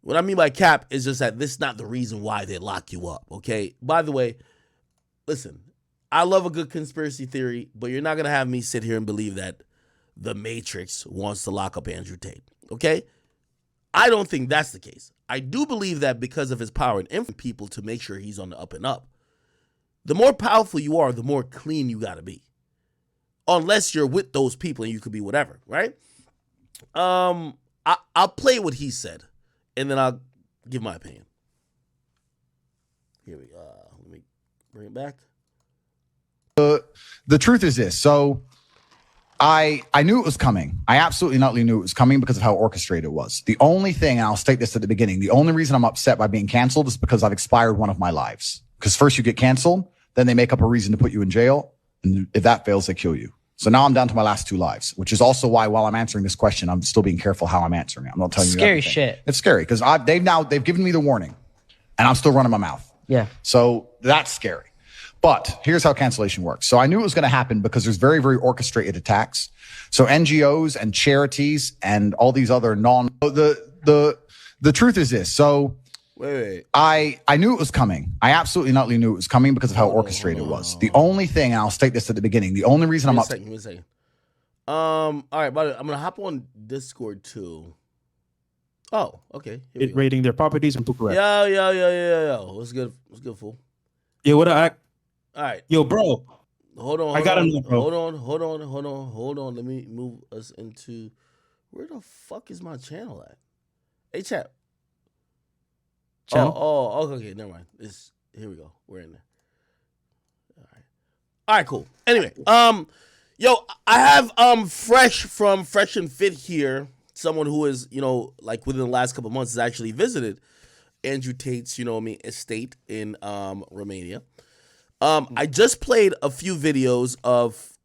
What I mean by cap is just that this is not the reason why they lock you up, okay? By the way, listen, I love a good conspiracy theory, but you're not going to have me sit here and believe that the Matrix wants to lock up Andrew Tate, okay? I don't think that's the case. I do believe that because of his power and influence people to make sure he's on the up and up. The more powerful you are, the more clean you got to be. Unless you're with those people and you could be whatever, right? I'll play what he said, and then I'll give my opinion. Here we go. Let me bring it back. The truth is this. So I knew it was coming. I absolutely not knew it was coming because of how orchestrated it was. The only thing, and I'll state this at the beginning, the only reason I'm upset by being canceled is because I've expired one of my lives. Because first you get canceled, then they make up a reason to put you in jail. And if that fails, they kill you. So now I'm down to my last 2 lives, which is also why while I'm answering this question, I'm still being careful how I'm answering it. I'm not telling you scary everything. shit. It's scary because they've given me the warning and I'm still running my mouth. Yeah. So that's scary. But here's how cancellation works. So I knew it was going to happen because there's very, very orchestrated attacks. So NGOs and charities and all these other the truth is this. So Wait. I knew it was coming. I absolutely not knew it was coming because of how orchestrated it was. The only thing, and I'll state this at the beginning, the only reason I'm up. Give me a second. All right, but I'm gonna hop on Discord too. Oh, okay. Rating their properties and correct. Yo. What's good? Fool? Yo, what I? All right. Yo, bro. Hold on. I gotta know, bro. Hold on. Let me move us into. Where the fuck is my channel at? Hey, chat. Channel? Okay, never mind. Here we go. We're in there. All right, cool. Anyway, yo, I have Fresh from Fresh and Fit here. Someone who is, like within the last couple of months has actually visited Andrew Tate's, estate in Romania. I just played a few videos of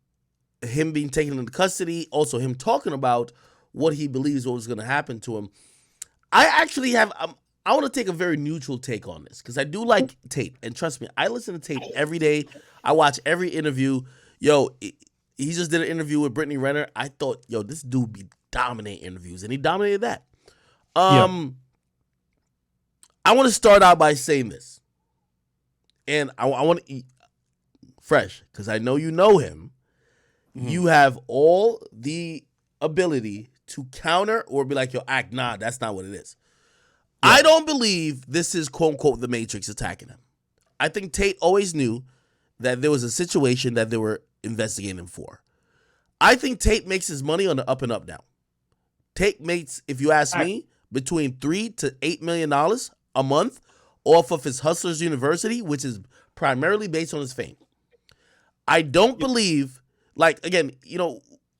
him being taken into custody, also him talking about what he believes what was going to happen to him. I actually have I want to take a very neutral take on this because I do like Tate. And trust me, I listen to Tate every day. I watch every interview. Yo, he just did an interview with Brittany Renner. I thought, yo, this dude be dominating interviews, and he dominated that. I want to start out by saying this. And I want to Fresh, because I know you know him. Mm-hmm. You have all the ability to counter or be like, yo, nah, that's not what it is. Yeah. I don't believe this is, quote unquote, the Matrix attacking him. I think Tate always knew that there was a situation that they were investigating him for. I think Tate makes his money on the up and up now. Tate makes, if you ask me, between $3 to $8 million a month off of his Hustlers University, which is primarily based on his fame. I don't believe, like, again,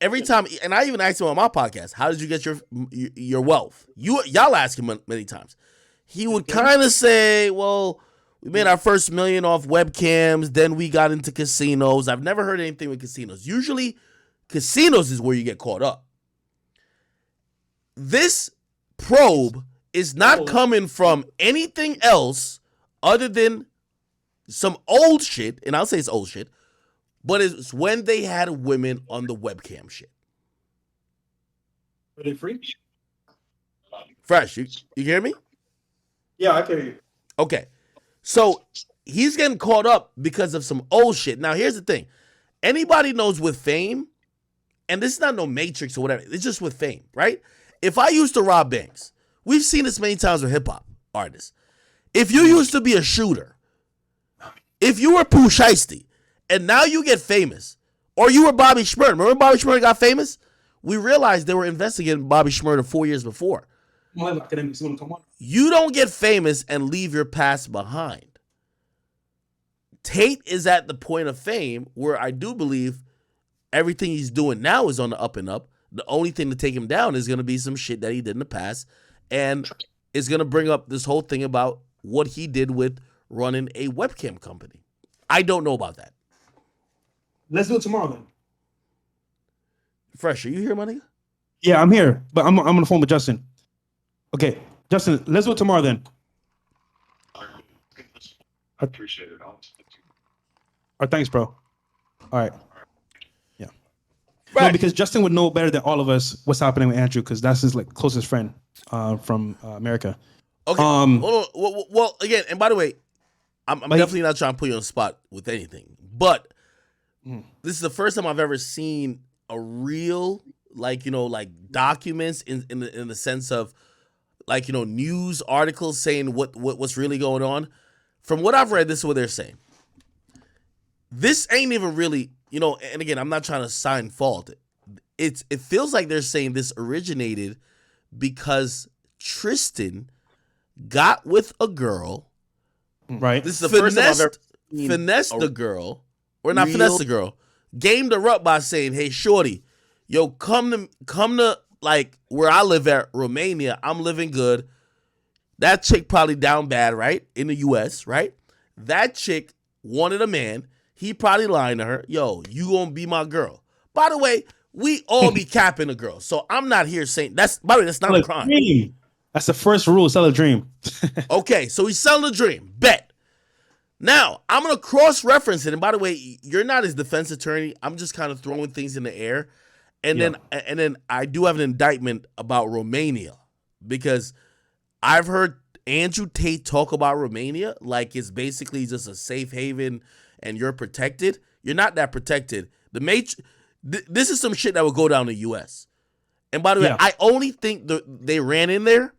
every time, and I even asked him on my podcast, how did you get your wealth? Y'all ask him many times. He would kind of say, well, we made our first $1 million off webcams, then we got into casinos. I've never heard anything with casinos. Usually, casinos is where you get caught up. This probe is not coming from anything else other than some old shit, and I'll say it's old shit, but it's when they had women on the webcam shit. Are they free? Fresh, you hear me? Yeah, I can hear you. Okay. So he's getting caught up because of some old shit. Now, here's the thing. Anybody knows with fame, and this is not no Matrix or whatever, it's just with fame, right? If I used to rob banks, we've seen this many times with hip-hop artists. If you used to be a shooter, if you were Pooh Shiesty, and now you get famous, or you were Bobby Shmurda. Remember when Bobby Shmurda got famous? We realized they were investigating Bobby Shmurda 4 years before. You don't get famous and leave your past behind. Tate is at the point of fame where I do believe everything he's doing now is on the up and up. The only thing to take him down is going to be some shit that he did in the past, and it's going to bring up this whole thing about what he did with running a webcam company. I don't know about that. Let's do it tomorrow then. Fresh, are you here, my nigga? Yeah, I'm here, but I'm on the phone with Justin. Okay, Justin, let's do it tomorrow then. I appreciate it. All right, thanks, bro. All right. Yeah. Right. No, because Justin would know better than all of us what's happening with Andrew, because that's his closest friend from America. Okay. Hold on. Well, again, and by the way, I'm definitely not trying to put you on the spot with anything, but this is the first time I've ever seen a real, like, like documents in the sense of, like, news articles saying what's really going on. From what I've read, this is what they're saying. This ain't even really, and again, I'm not trying to sign fault. It feels like they're saying this originated because Tristan got with a girl. Right. This is the first time I've ever finessed the girl, or not finessed the girl, gamed her up by saying, "Hey, shorty, yo, come to like where I live at, Romania. I'm living good." That chick probably down bad, right? In the U.S., right? That chick wanted a man. He probably lying to her. Yo, you gonna be my girl. By the way, we all be capping a girl, so I'm not here saying that's. By the way, that's not a crime. Dream. That's the first rule: sell a dream. Okay, so he's selling a dream. Bet. Now I'm gonna cross-reference it. And by the way, you're not his defense attorney. I'm just kind of throwing things in the air, and then I do have an indictment about Romania because I've heard Andrew Tate talk about Romania like it's basically just a safe haven and you're protected. You're not that protected. This is some shit that would go down in the U.S. And by the way, I only think they ran in there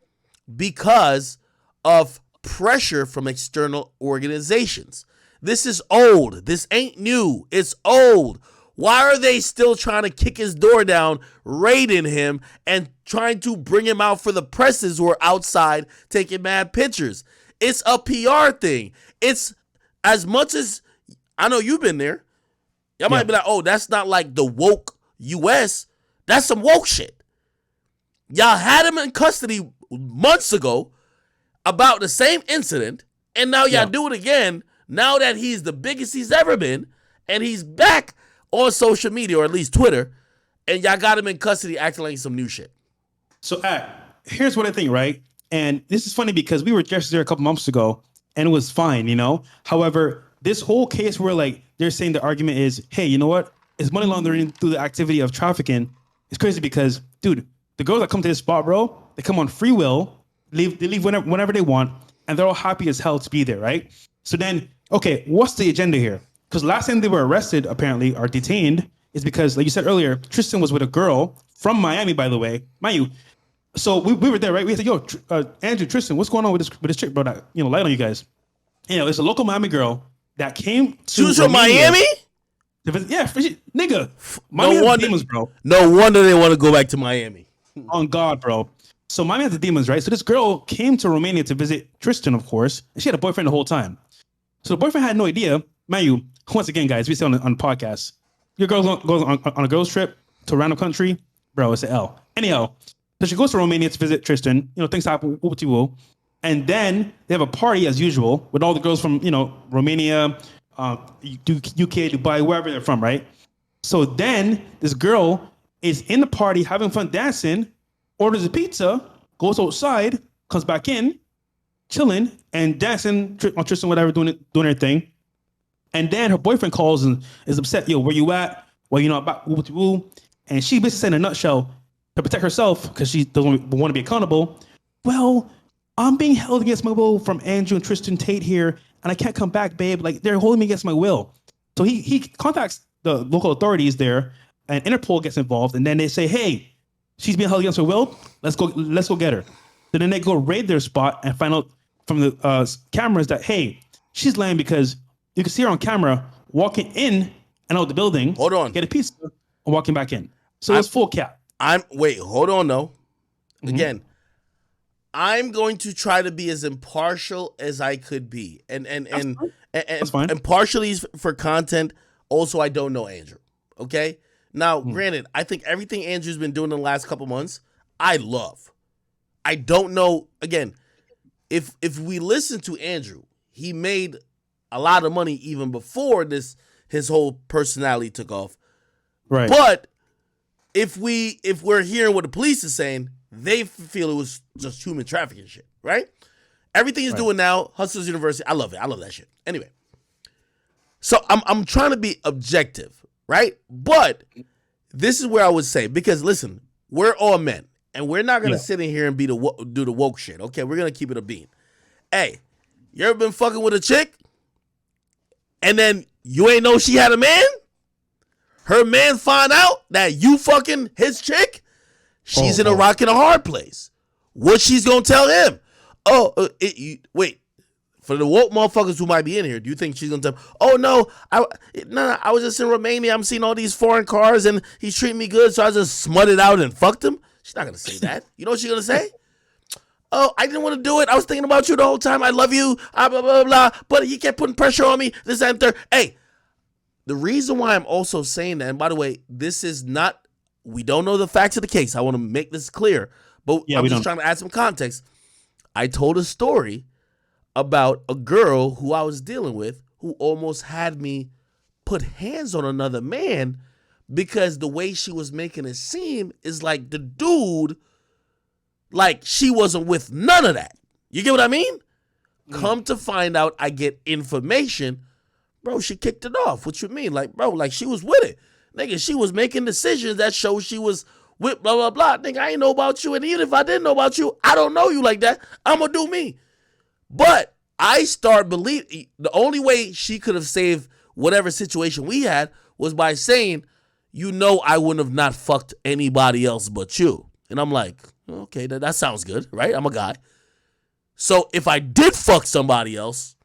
because of pressure from external organizations. This is old. This ain't new. It's old. Why are they still trying to kick his door down, raiding him, and trying to bring him out for the presses who are outside taking mad pictures? It's a PR thing. It's as much as I know you've been there. Y'all might be like, oh, that's not like the woke U.S. That's some woke shit. Y'all had him in custody months ago about the same incident, and now y'all do it again now that he's the biggest he's ever been, and he's back on social media, or at least Twitter, and y'all got him in custody acting like some new shit. So, here's what I think, right? And this is funny because we were just there a couple months ago, and it was fine, However, this whole case where, like, they're saying the argument is, hey, you know what? It's money laundering through the activity of trafficking. It's crazy because, dude, the girls that come to this spot, bro, they come on free will, they leave whenever they want, and they're all happy as hell to be there, right? So then, okay, what's the agenda here? Because last time they were arrested, apparently, or detained, is because, like you said earlier, Tristan was with a girl from Miami, by the way. Mind you, so we were there, right? We said, yo, Andrew, Tristan, what's going on with this chick, bro, that, light on you guys? It's a local Miami girl that came to She was from Miami? Yeah, nigga. Miami has the demons, bro. No wonder they want to go back to Miami. On God, bro. So Miami has the demons, right? So this girl came to Romania to visit Tristan, of course, and she had a boyfriend the whole time. So the boyfriend had no idea. Mind you, once again, guys, we say on the podcast, your girl goes on a girl's trip to a random country, bro, it's an L. Anyhow, so she goes to Romania to visit Tristan. Things happen, whoop-de-woo. And then they have a party as usual with all the girls from, Romania, UK, Dubai, wherever they're from, right? So then this girl is in the party having fun dancing, orders a pizza, goes outside, comes back in, chilling and dancing on Tristan, whatever, doing her thing. And then her boyfriend calls and is upset. Yo, where you at? Well, about woo. And she basically said in a nutshell, to protect herself, because she doesn't want to be accountable, well, I'm being held against my will from Andrew and Tristan Tate here, and I can't come back, babe. Like, they're holding me against my will. So he contacts the local authorities there, and Interpol gets involved, and then they say, hey, she's being held against her will. Let's go get her. So then they go raid their spot and find out from the cameras that, hey, she's lying because you can see her on camera walking in and out the building. Hold on. Get a pizza and walking back in. So it's full cap. Hold on though. Again, I'm going to try to be as impartial as I could be. And That's fine. And partially for content. Also, I don't know Andrew. Okay? Now, granted, I think everything Andrew's been doing in the last couple months, I love. I don't know, again, if we listen to Andrew, he made a lot of money even before his whole personality took off. Right. But if we're hearing what the police is saying, they feel it was just human trafficking shit, right? Everything he's doing now, Hustlers University, I love it. I love that shit. Anyway, so I'm trying to be objective, right? But this is where I would say, because listen, we're all men, and we're not gonna sit in here and do the woke shit. Okay, we're gonna keep it a bean. Hey, you ever been fucking with a chick, and then you ain't know she had a man? Her man find out that you fucking his chick. She's in a rock and a hard place. What she's gonna tell him? Wait. For the woke motherfuckers who might be in here, do you think she's gonna tell him, oh no, I was just in Romania, I'm seeing all these foreign cars and he's treating me good, so I just smutted out and fucked him? She's not gonna say that. You know what she's gonna say? Oh, I didn't want to do it. I was thinking about you the whole time. I love you. Blah, blah, blah, blah. But he kept putting pressure on me. This, that, and third. Hey, the reason why I'm also saying that, and by the way, this is not, we don't know the facts of the case. I want to make this clear. But I'm just trying to add some context. I told a story about a girl who I was dealing with who almost had me put hands on another man because the way she was making it seem is like the dude, like she wasn't with none of that. You get what I mean? Come to find out, I get information. Bro, she kicked it off. What you mean? Like, bro, like she was with it. Nigga, she was making decisions that show she was with blah, blah, blah. Nigga, I ain't know about you. And even if I didn't know about you, I don't know you like that. I'm going to do me. But I start believing the only way she could have saved whatever situation we had was by saying, you know, I wouldn't have not fucked anybody else but you. And I'm like, okay, that sounds good, right? I'm a guy. So if I did fuck somebody else,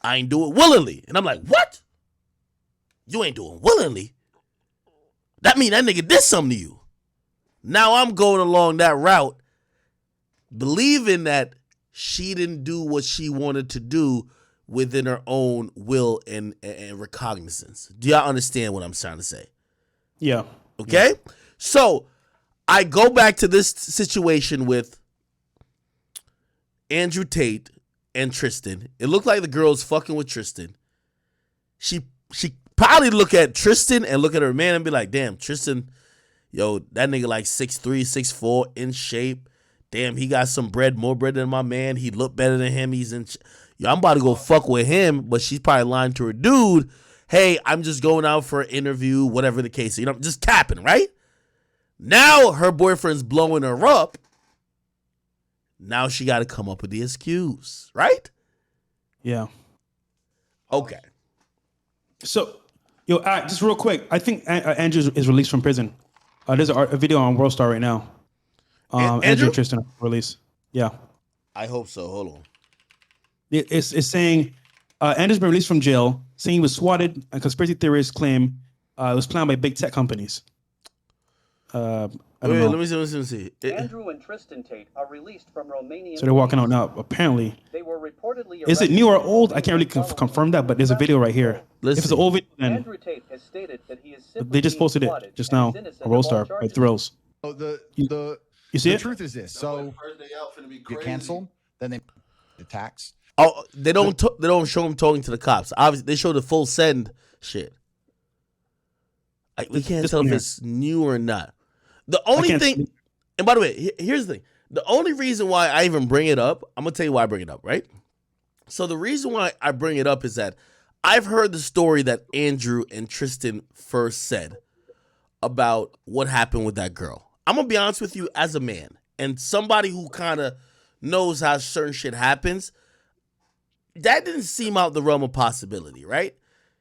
I ain't do it willingly. And I'm like, what? You ain't doing willingly? That mean that nigga did something to you. Now I'm going along that route, believing that she didn't do what she wanted to do within her own will and recognizance. Do y'all understand what I'm trying to say? Yeah. Okay? Yeah. So I go back to this situation with Andrew Tate and Tristan. It looked like the girl's fucking with Tristan. She probably look at Tristan and look at her man and be like, damn, Tristan, yo, that nigga like 6'3", 6'4", in shape. Damn, he got some bread, more bread than my man. He look better than him. He's in. Yo, I'm about to go fuck with him, but she's probably lying to her dude. Hey, I'm just going out for an interview, whatever the case. You know, just capping, right? Now her boyfriend's blowing her up. Now she got to come up with the excuse, right? Yeah. Okay. So, yo, just real quick, I think Andrew is released from prison. There's a video on World Star right now. Andrew and Tristan release. Yeah. I hope so. Hold on. It's saying Andrew's been released from jail, saying he was swatted. And conspiracy theorists claim it was planned by big tech companies. I don't know. Let me see. Andrew and Tristan Tate are released from Romania. So they're walking out now. Apparently, they were reportedly. Is it new or old? I can't really confirm that, but there's a video right here. If it's an old video, then Andrew Tate has stated that he is they just posted it just now on World Star by Thrills. So You see the it? truth is this. So get canceled, then they attacks. Oh, they don't show him talking to the cops. Obviously, they show the full send shit. We can't tell if it's new or not. The only thing, and by the way, here's the thing. The only reason why I even bring it up, I'm going to tell you why I bring it up, right? So the reason why I bring it up is that I've heard the story that Andrew and Tristan first said about what happened with that girl. I'm going to be honest with you, as a man and somebody who kind of knows how certain shit happens, that didn't seem out the realm of possibility, right?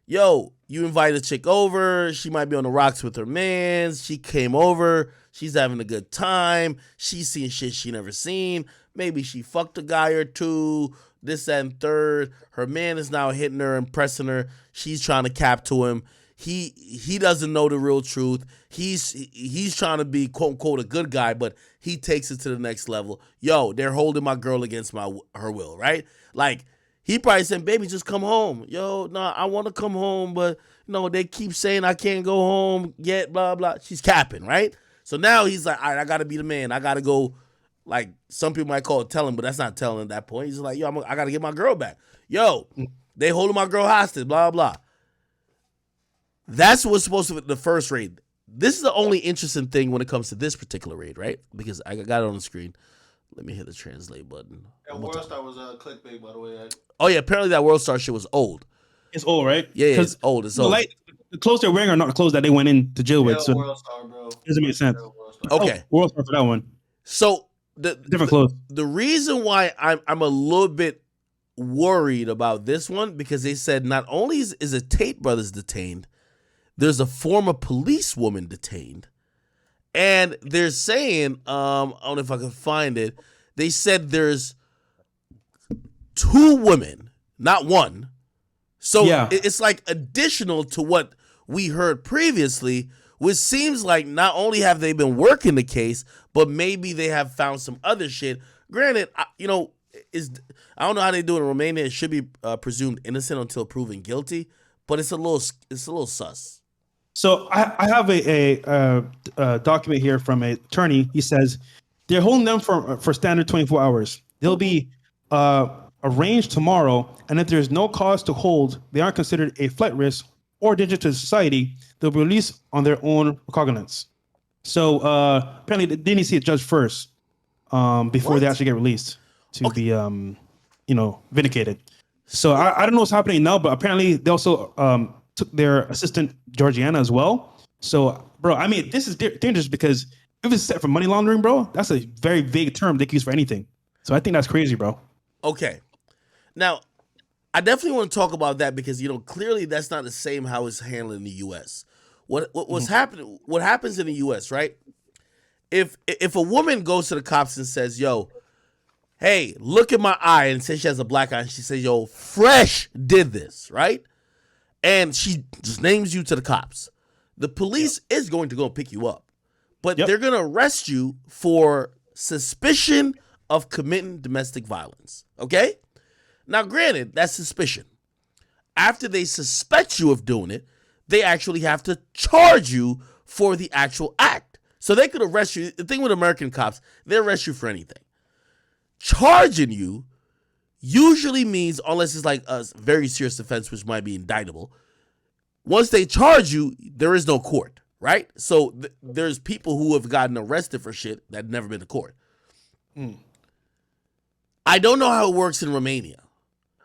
Yo, you invite a chick over. She might be on the rocks with her mans. She came over. She's having a good time. She's seeing shit she never seen. Maybe she fucked a guy or two. This, that, and third. Her man is now hitting her and pressing her. She's trying to cap to him. He doesn't know the real truth. He's trying to be quote unquote a good guy, but he takes it to the next level. Yo, they're holding my girl against her will, right? Like, he probably said, baby, just come home. Yo, nah, I want to come home, but no, they keep saying I can't go home yet, blah, blah. She's capping, right? So now he's like, all right, I got to be the man. I got to go, like, some people might call it telling, but that's not telling at that point. He's like, yo, I got to get my girl back. Yo, they holding my girl hostage, blah, blah. That's what's supposed to be the first raid. This is the only interesting thing when it comes to this particular raid, right? Because I got it on the screen. Let me hit the translate button. And World Star was clickbait, by the way. Oh, yeah, apparently that World Star shit was old. It's old, right? Yeah, it's old. It's old. the clothes they're wearing are not the clothes that they went in to jail with. Hell So it World Star, bro. doesn't make sense. Hell World Star. Okay. Oh, World Star for that one. So Different clothes. the reason why I'm a little bit worried about this one, because they said not only is a Tate brothers detained, there's a former policewoman detained, and they're saying I don't know if I can find it. They said there's 2 women, not one. So Yeah. it's like additional to what we heard previously, which seems like not only have they been working the case, but maybe they have found some other shit. Granted, I don't know how they do it in Romania. It should be presumed innocent until proven guilty, but it's a little sus. So I have a document here from an attorney. He says they're holding them for standard 24 hours. They'll be arranged tomorrow, and if there's no cause to hold, they aren't considered a flight risk or danger to society. They'll be released on their own recognizance. So apparently they need to see a judge first before they actually get released to be vindicated. So I don't know what's happening now, but apparently they also took their assistant Georgiana as well. So, bro, I mean, this is dangerous because if it's set for money laundering, bro, that's a very vague term they can use for anything. So I think that's crazy, bro. Okay. Now, I definitely want to talk about that because clearly that's not the same how it's handled in the U.S. What's happening? What happens in the U.S. right? If a woman goes to the cops and says, "Yo, hey, look at my eye," and says she has a black eye, and she says, "Yo, Fresh did this," right? And she just names you to the cops. The police is going to go pick you up, but they're going to arrest you for suspicion of committing domestic violence. Okay? Now, granted, that's suspicion. After they suspect you of doing it, they actually have to charge you for the actual act. So they could arrest you. The thing with American cops, they arrest you for anything. Charging you usually means, unless it's like a very serious offense, which might be indictable, once they charge you, there is no court, right? So there's people who have gotten arrested for shit that have never been to court. I don't know how it works in Romania.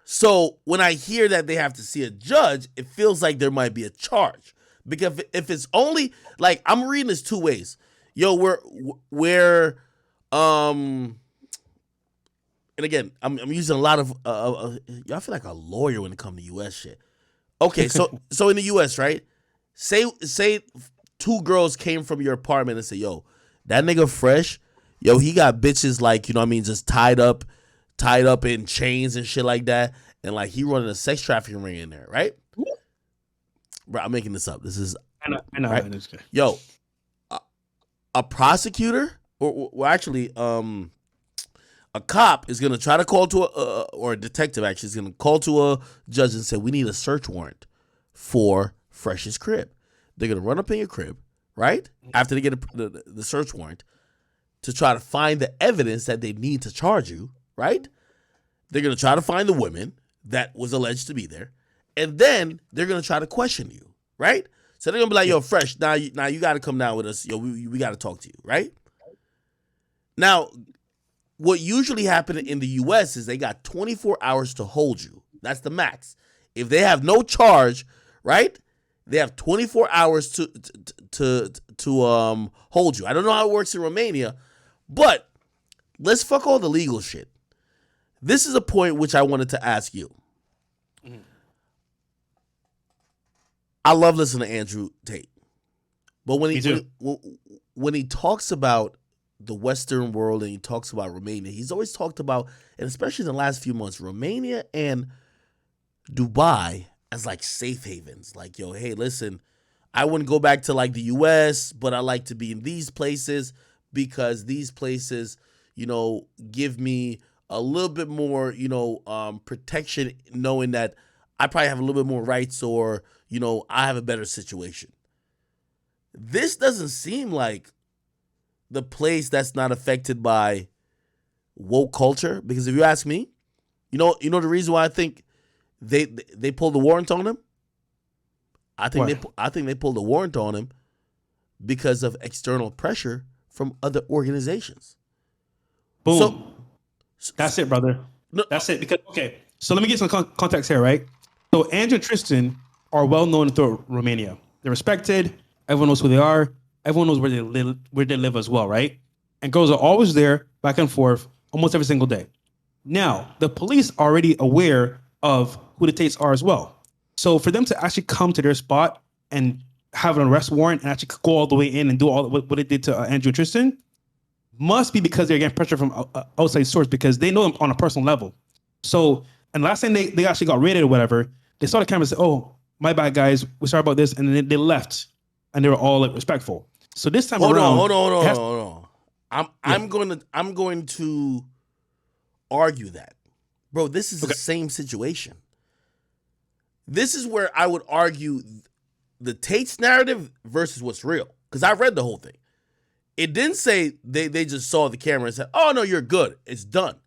So when I hear that they have to see a judge, it feels like there might be a charge. Because if it's only, like, I'm reading this 2 ways. Yo, we're and again, I'm using a lot of, y'all feel like a lawyer when it comes to U.S. shit. Okay, so in the U.S., right? Say 2 girls came from your apartment and say, "Yo, that nigga Fresh, yo, he got bitches like, just tied up in chains and shit like that, and like he running a sex trafficking ring in there, right?" Bro, I'm making this up. This is I know. right? It's okay. Yo, a prosecutor or actually a cop is gonna try to call to or a detective actually is gonna call to a judge and say, "We need a search warrant for Fresh's crib." They're gonna run up in your crib, right? After they get the search warrant, to try to find the evidence that they need to charge you, right? They're gonna try to find the women that was alleged to be there, and then they're gonna try to question you, right? So they're gonna be like, "Yo, Fresh, now you got to come down with us. Yo, we got to talk to you, right?" Now, what usually happens in the U.S. is they got 24 hours to hold you. That's the max. If they have no charge, right, they have 24 hours to hold you. I don't know how it works in Romania, but let's fuck all the legal shit. This is a point which I wanted to ask you. I love listening to Andrew Tate, but when he talks about the Western world and he talks about Romania, he's always talked about, and especially in the last few months, Romania and Dubai as like safe havens. Like, yo, hey, listen, I wouldn't go back to like the US, but I like to be in these places because these places, give me a little bit more, protection, knowing that I probably have a little bit more rights or, I have a better situation. This doesn't seem like the place that's not affected by woke culture, because if you ask me, the reason why I think they pulled the warrant on him. I think they pulled the warrant on him because of external pressure from other organizations. Boom. That's it, brother. No, that's it. Because so let me get some context here, right? So Andrew and Tristan are well known throughout Romania. They're respected. Everyone knows who they are. Everyone knows where they live as well, right? And girls are always there, back and forth, almost every single day. Now, the police are already aware of who the Tates are as well. So for them to actually come to their spot and have an arrest warrant and actually go all the way in and do all what it did to Andrew and Tristan must be because they're getting pressure from outside source because they know them on a personal level. So, and last time they actually got raided or whatever, they saw the camera and said, "Oh, my bad, guys. We're sorry about this," and then they left, and they were all like respectful. So this time Hold around, on. I'm going to argue that, bro. This is the same situation. This is where I would argue the Tate's narrative versus what's real, because I read the whole thing. It didn't say they just saw the camera and said, "Oh no, you're good. It's done."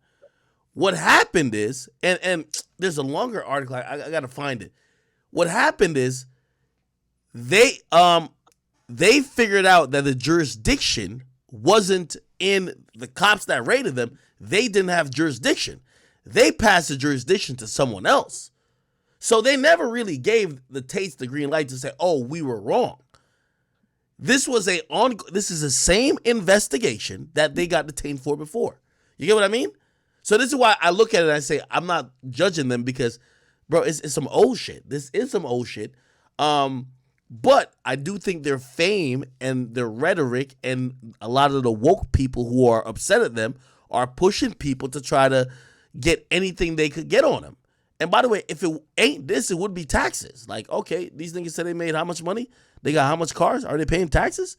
What happened is, and there's a longer article. I gotta find it. What happened is they figured out that the jurisdiction wasn't in the cops that raided them. They didn't have jurisdiction. They passed the jurisdiction to someone else. So they never really gave the Tates the green light to say, "Oh, we were wrong." This is the same investigation that they got detained for before. You get what I mean? So this is why I look at it and I say I'm not judging them because, bro, it's some old shit. This is some old shit. But I do think their fame and their rhetoric and a lot of the woke people who are upset at them are pushing people to try to get anything they could get on them. And by the way, if it ain't this, it would be taxes. Like, okay, these niggas said they made how much money? They got how much cars? Are they paying taxes?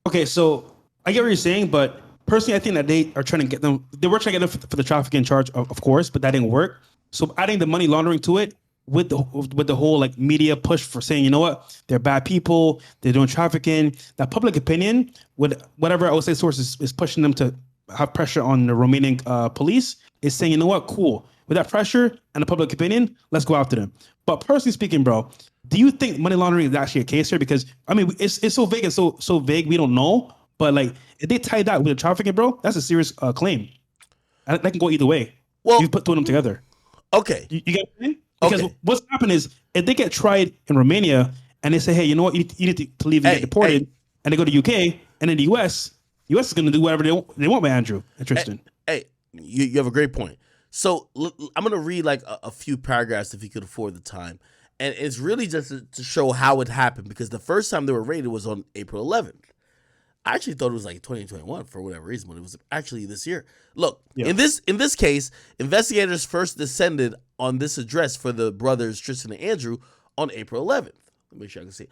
Okay, so I get what you're saying, but personally, I think that they are trying to get them. They were trying to get them for the trafficking charge, of course, but that didn't work. So adding the money laundering to it with the whole like media push for saying, you know what, they're bad people, they're doing trafficking. That public opinion, with whatever outside source is pushing them to have pressure on the Romanian police, is saying, you know what, cool. With that pressure and the public opinion, let's go after them. But personally speaking, bro, do you think money laundering is actually a case here? Because I mean, it's so vague and so vague, we don't know. But like, if they tie that with the trafficking, bro, that's a serious claim. And that can go either way. Well, you put two of them together. Okay, you get what I'm saying? Because what's happened is if they get tried in Romania and they say, hey, you know what, you need to leave and get deported, and they go to UK and in the US is going to do whatever they want with Andrew and Tristan. Hey, you have a great point. So I'm going to read like a few paragraphs if you could afford the time. And it's really just to show how it happened, because the first time they were raided was on April 11th. I actually thought it was like 2021 for whatever reason, but it was actually this year. Look, in this case, investigators first descended on this address for the brothers Tristan and Andrew on April 11th. Let me make sure I can see.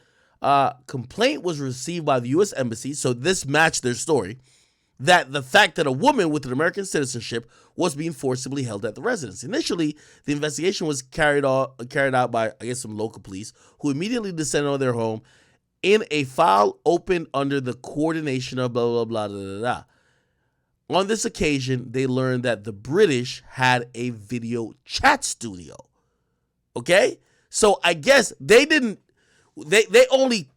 Complaint was received by the U.S. Embassy, so this matched their story, that the fact that a woman with an American citizenship was being forcibly held at the residence. Initially, the investigation was carried out by, I guess, some local police, who immediately descended on their home in a file opened under the coordination of blah, blah, blah, blah, blah, blah. On this occasion, they learned that the British had a video chat studio. Okay? So I guess they only,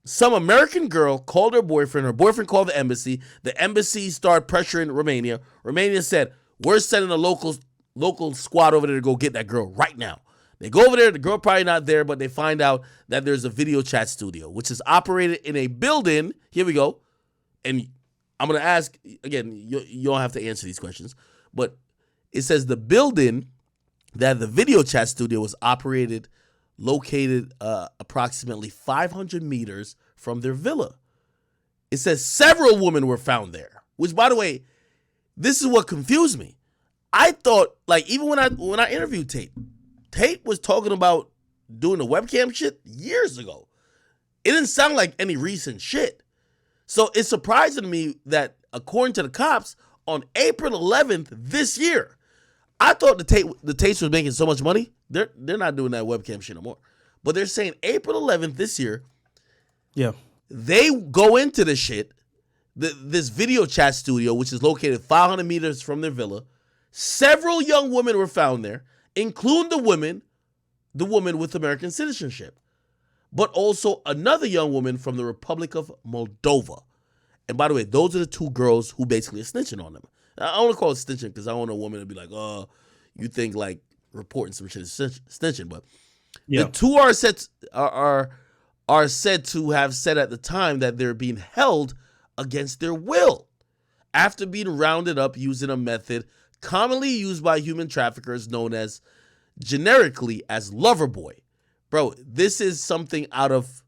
some American girl called her boyfriend called the embassy started pressuring Romania. Romania said, we're sending a local squad over there to go get that girl right now. They go over there, the girl probably not there, but they find out that there's a video chat studio, which is operated in a building. Here we go. And I'm going to ask, again, you don't have to answer these questions, but it says the building that the video chat studio was located approximately 500 meters from their villa. It says several women were found there, which, by the way, this is what confused me. I thought, like, even when I interviewed Tate was talking about doing the webcam shit years ago. It didn't sound like any recent shit. So it's surprising to me that, according to the cops, on April 11th this year, I thought the Tates was making so much money. They're not doing that webcam shit no more. But they're saying April 11th this year, they go into the shit, this video chat studio, which is located 500 meters from their villa. Several young women were found there, including the woman with American citizenship, but also another young woman from the Republic of Moldova. And by the way, those are the two girls who basically are snitching on them. I don't want to call it snitching because I don't want a woman to be like, oh, you think like reporting some shit snitching, but Yeah. the two are said to have said at the time that they're being held against their will after being rounded up using a method commonly used by human traffickers known as generically as lover boy. Bro, this is something out of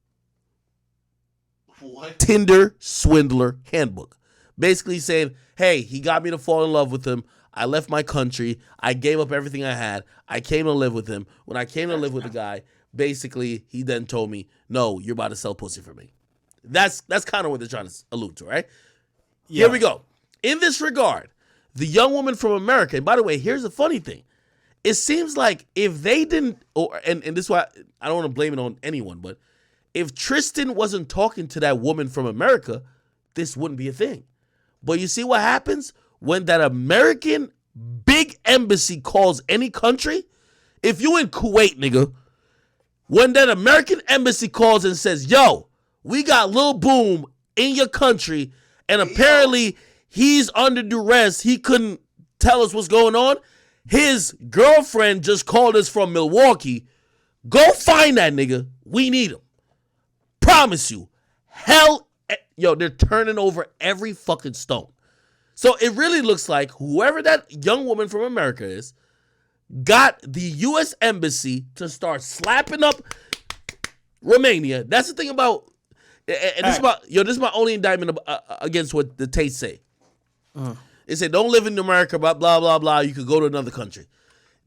Tinder Swindler Handbook. Basically saying, hey, he got me to fall in love with him. I left my country. I gave up everything I had. I came to live with him. When I came to live with the guy, basically, he then told me, no, you're about to sell pussy for me. That's kind of what they're trying to allude to, right? Yeah. Here we go. In this regard, the young woman from America, and by the way, here's the funny thing. It seems like if they didn't, and this is why I don't want to blame it on anyone, but if Tristan wasn't talking to that woman from America, this wouldn't be a thing. But you see what happens when that American big embassy calls any country? If you in Kuwait, nigga, when that American embassy calls and says, yo, we got Lil Boom in your country, and apparently he's under duress, he couldn't tell us what's going on, his girlfriend just called us from Milwaukee, go find that nigga, we need him. Promise you, hell, yo, they're turning over every fucking stone. So it really looks like whoever that young woman from America is got the U.S. Embassy to start slapping up Romania. That's the thing about, and this is my only indictment against what the Tate say. They say don't live in America, blah, blah, blah, blah. You could go to another country.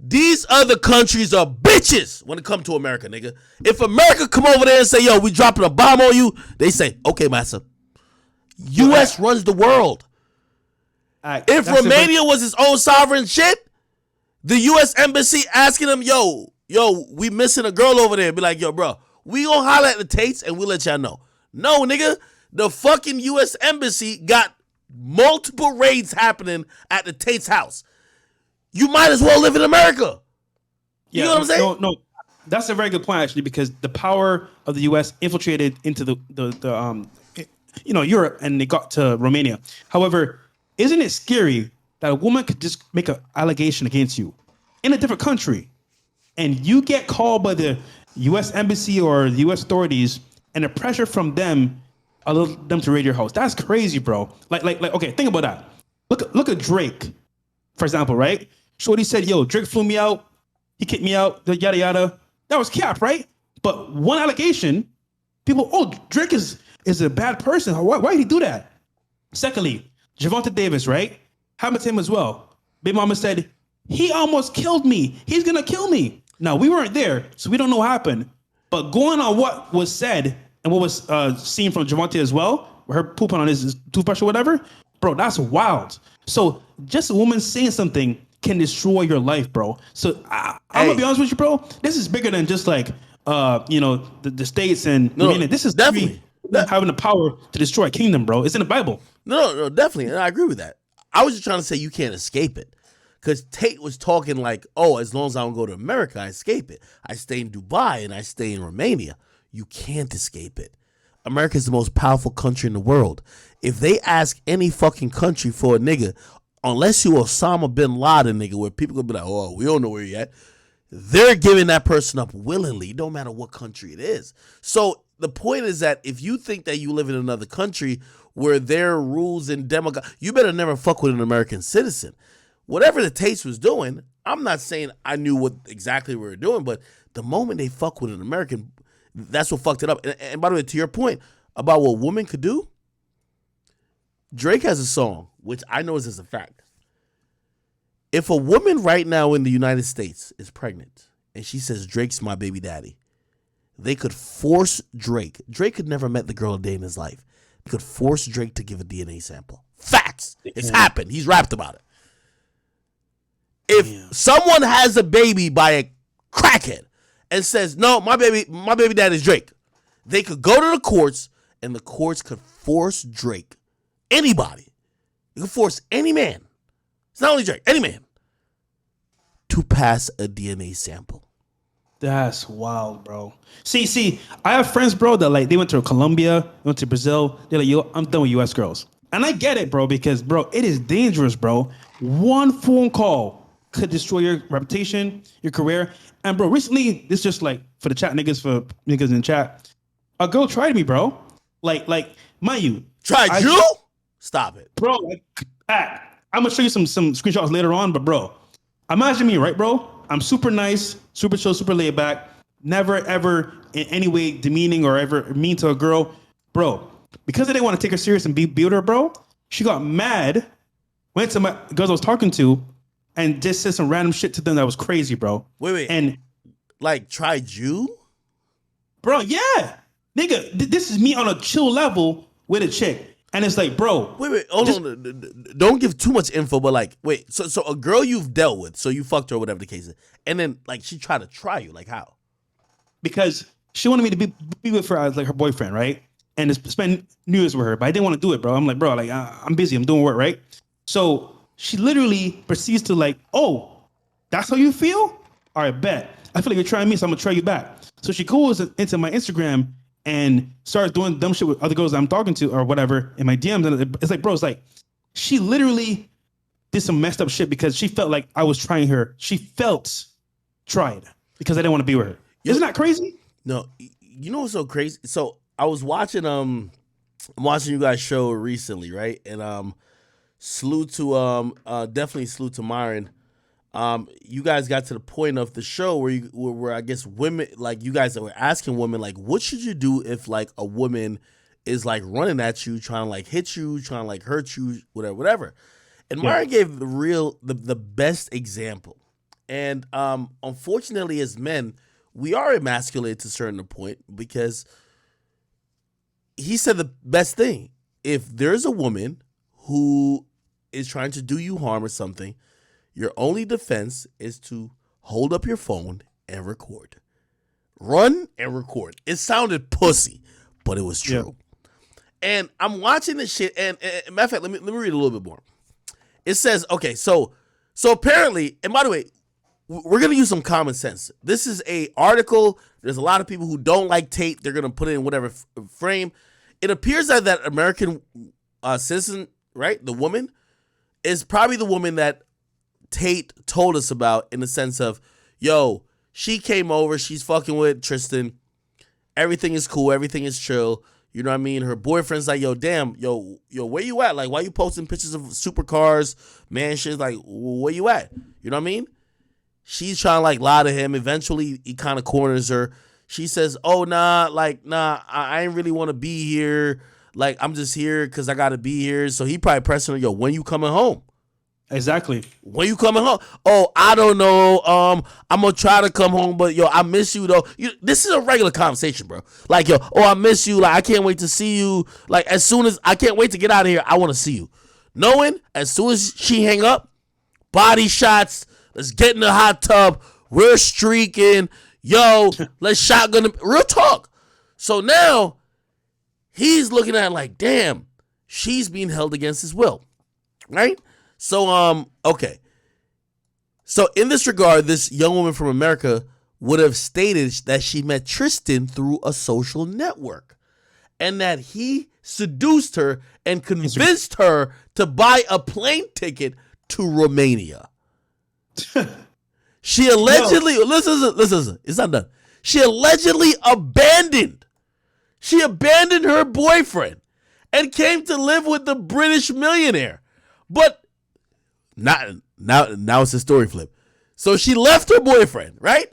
These other countries are bitches when it comes to America, nigga. If America come over there and say, yo, we dropping a bomb on you, they say, okay, massa. U.S. runs the world. If Romania was its own sovereign shit, the U.S. Embassy asking them, yo, we missing a girl over there. Be like, yo, bro, we gonna holler at the Tates and we'll let y'all know. No, nigga, the fucking U.S. Embassy got multiple raids happening at the Tate's house. You might as well live in America. You know what I'm saying? No, that's a very good point actually, because the power of the U.S. infiltrated into the Europe, and they got to Romania. However, isn't it scary that a woman could just make an allegation against you in a different country, and you get called by the U.S. Embassy or the U.S. authorities, and the pressure from them allow them to raid your house? That's crazy, bro. Like, okay, think about that. Look at Drake, for example, right? Shorty said, yo, Drake flew me out. He kicked me out, yada, yada. That was cap, right? But one allegation, people, oh, Drake is a bad person. Why did he do that? Secondly, Javonte Davis, right? Happened to him as well. Big Mama said, he almost killed me. He's going to kill me. Now, we weren't there, so we don't know what happened. But going on what was said and what was seen from Javonte as well, her pooping on his toothbrush or whatever, bro, that's wild. So just a woman saying something can destroy your life, bro. So I'm gonna be honest with you, bro. This is bigger than just like the states and this is definitely having the power to destroy a kingdom, bro. It's in the Bible. No, definitely, and I agree with that. I was just trying to say you can't escape it, because Tate was talking like, oh, as long as I don't go to America, I escape it. I stay in Dubai and I stay in Romania. You can't escape it. America is the most powerful country in the world. If they ask any fucking country for a nigga, unless you Osama bin Laden nigga, where people gonna be like, oh, we don't know where you at, they're giving that person up willingly, no matter what country it is. So the point is that if you think that you live in another country where their rules and you better never fuck with an American citizen. Whatever the Taste was doing, I'm not saying I knew what exactly we were doing, but the moment they fuck with an American, that's what fucked it up. And by the way, to your point about what women could do, Drake has a song, which I know is as a fact. If a woman right now in the United States is pregnant and she says Drake's my baby daddy, they could force Drake. Drake had never met the girl a day in his life. They could force Drake to give a DNA sample. Facts. It's happened. He's rapped about it. If someone has a baby by a crackhead and says, no, my baby dad is Drake, they could go to the courts and the courts could force Drake, anybody, you could force any man, it's not only Drake, any man, to pass a DNA sample. That's wild, bro. See, I have friends, bro, that like they went to Colombia, went to Brazil. They're like, yo, I'm done with U.S. girls. And I get it, bro, because, bro, it is dangerous, bro. One phone call could destroy your reputation, your career. And bro, recently, this just like for the chat niggas, for niggas in the chat, a girl tried me, bro. Like, mind you, Tried you? Stop it, bro. Like, I'm gonna show you some screenshots later on, but bro, imagine me, right, bro? I'm super nice, super chill, super laid back. Never ever in any way demeaning or ever mean to a girl, bro. Because I didn't want to take her serious and be with her, bro. She got mad, went to my girls I was talking to, and just said some random shit to them that was crazy, bro. Wait. And like, tried you? bro, yeah, nigga, this is me on a chill level with a chick. And it's like, bro. Wait, hold on. Don't give too much info, but like, wait, so a girl you've dealt with, so you fucked her, whatever the case is, and then like she tried to try you, like how? Because she wanted me to be with her as like her boyfriend, right? And to spend New Year's with her, but I didn't want to do it, bro. I'm like, bro, like I'm busy, I'm doing work, right? So she literally proceeds to like, oh, that's how you feel? All right, bet. I feel like you're trying me, so I'm gonna try you back. So she goes into my Instagram and starts doing dumb shit with other girls that I'm talking to or whatever in my DMs. And it's like, bro, it's like, she literally did some messed up shit because she felt like I was trying her. She felt tried because I didn't want to be with her. Isn't that crazy? No, you know what's so crazy? So I was watching I'm watching you guys' show recently, right? And definitely salute to Myron. You guys got to the point of the show where I guess women, like you guys were asking women, like, what should you do if like a woman is like running at you, trying to like hit you, trying to like hurt you, whatever. And Myron gave the best example. And unfortunately, as men, we are emasculated to a certain point because he said the best thing. If there's a woman who is trying to do you harm or something, your only defense is to hold up your phone and record. Run and record. It sounded pussy, but it was true. Yeah. And I'm watching this shit, and matter of fact, let me read a little bit more. It says, okay, so apparently, and by the way, we're going to use some common sense. This is a article. There's a lot of people who don't like Tate. They're going to put it in whatever frame. It appears that American citizen, right, the woman, is probably the woman that Tate told us about, in the sense of, yo, she came over, she's fucking with Tristan, everything is cool, everything is chill, you know what I mean? Her boyfriend's like, yo, damn, yo, where you at? Like, why you posting pictures of supercars, mansions? Like, where you at? You know what I mean? She's trying to like lie to him. Eventually, he kind of corners her. She says, oh, nah, I ain't really want to be here. Like, I'm just here because I got to be here. So he probably pressing her, yo, when you coming home? Exactly. When you coming home? Oh, I don't know. I'm gonna try to come home, but yo, I miss you though. This is a regular conversation, bro. Like, yo, oh, I miss you. Like, I can't wait to see you. Like, as soon as I can't wait to get out of here, I want to see you. Knowing as soon as she hang up, body shots. Let's get in the hot tub. We're streaking. Yo, let's shotgun. Real talk. So now he's looking at it like, damn, she's being held against his will, right? So, okay. So in this regard, this young woman from America would have stated that she met Tristan through a social network and that he seduced her and convinced her to buy a plane ticket to Romania. She allegedly, listen, it's not done. She allegedly abandoned her boyfriend and came to live with the British millionaire. But now it's a story flip. So she left her boyfriend, right?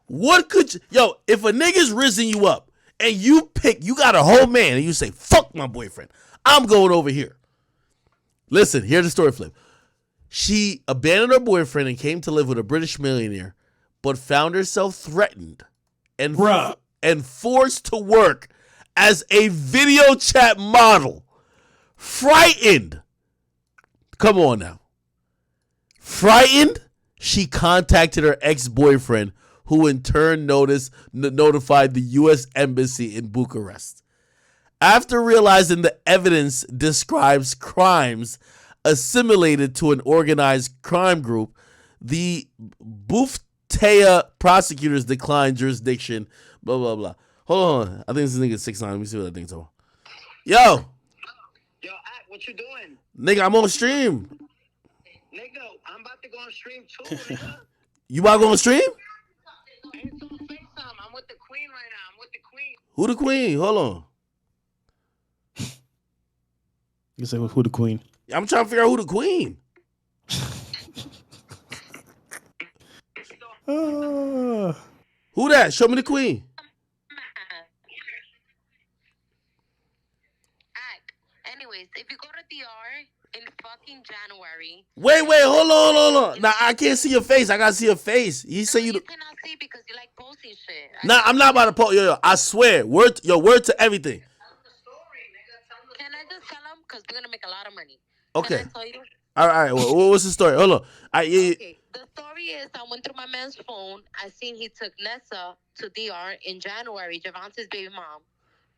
If a nigga's risen you up and you got a whole man and you say, fuck my boyfriend, I'm going over here. Listen, here's the story flip. She abandoned her boyfriend and came to live with a British millionaire, but found herself threatened and forced to work as a video chat model. Frightened. Come on now. Frightened, she contacted her ex-boyfriend, who in turn notified the U.S. Embassy in Bucharest. After realizing the evidence describes crimes assimilated to an organized crime group, the Buftea prosecutors declined jurisdiction, blah, blah, blah. Hold on. I think this nigga's 6'9". Let me see what I think so. Yo, Act, what you doing? Nigga, I'm on stream. Nigga, I'm about to go on stream too, nigga. You about to go on stream? It's on FaceTime. I'm with the queen right now. I'm with the queen. Who the queen? Hold on. You say who the queen? I'm trying to figure out who the queen. Who that? Show me the queen. Anyways, if you go to DR in fucking January. Wait, hold on. Nah, I can't see your face. I gotta see your face. You say No, you. you cannot see because you like posting shit. Nah, I'm not about to post. Yo, I swear. Word to everything. Can I just tell him? Because we're gonna make a lot of money. Okay. Can I tell you? All right. Well, what's the story? Hold on. Okay. The story is I went through my man's phone. I seen he took Nessa to DR in January, Javante's baby mom,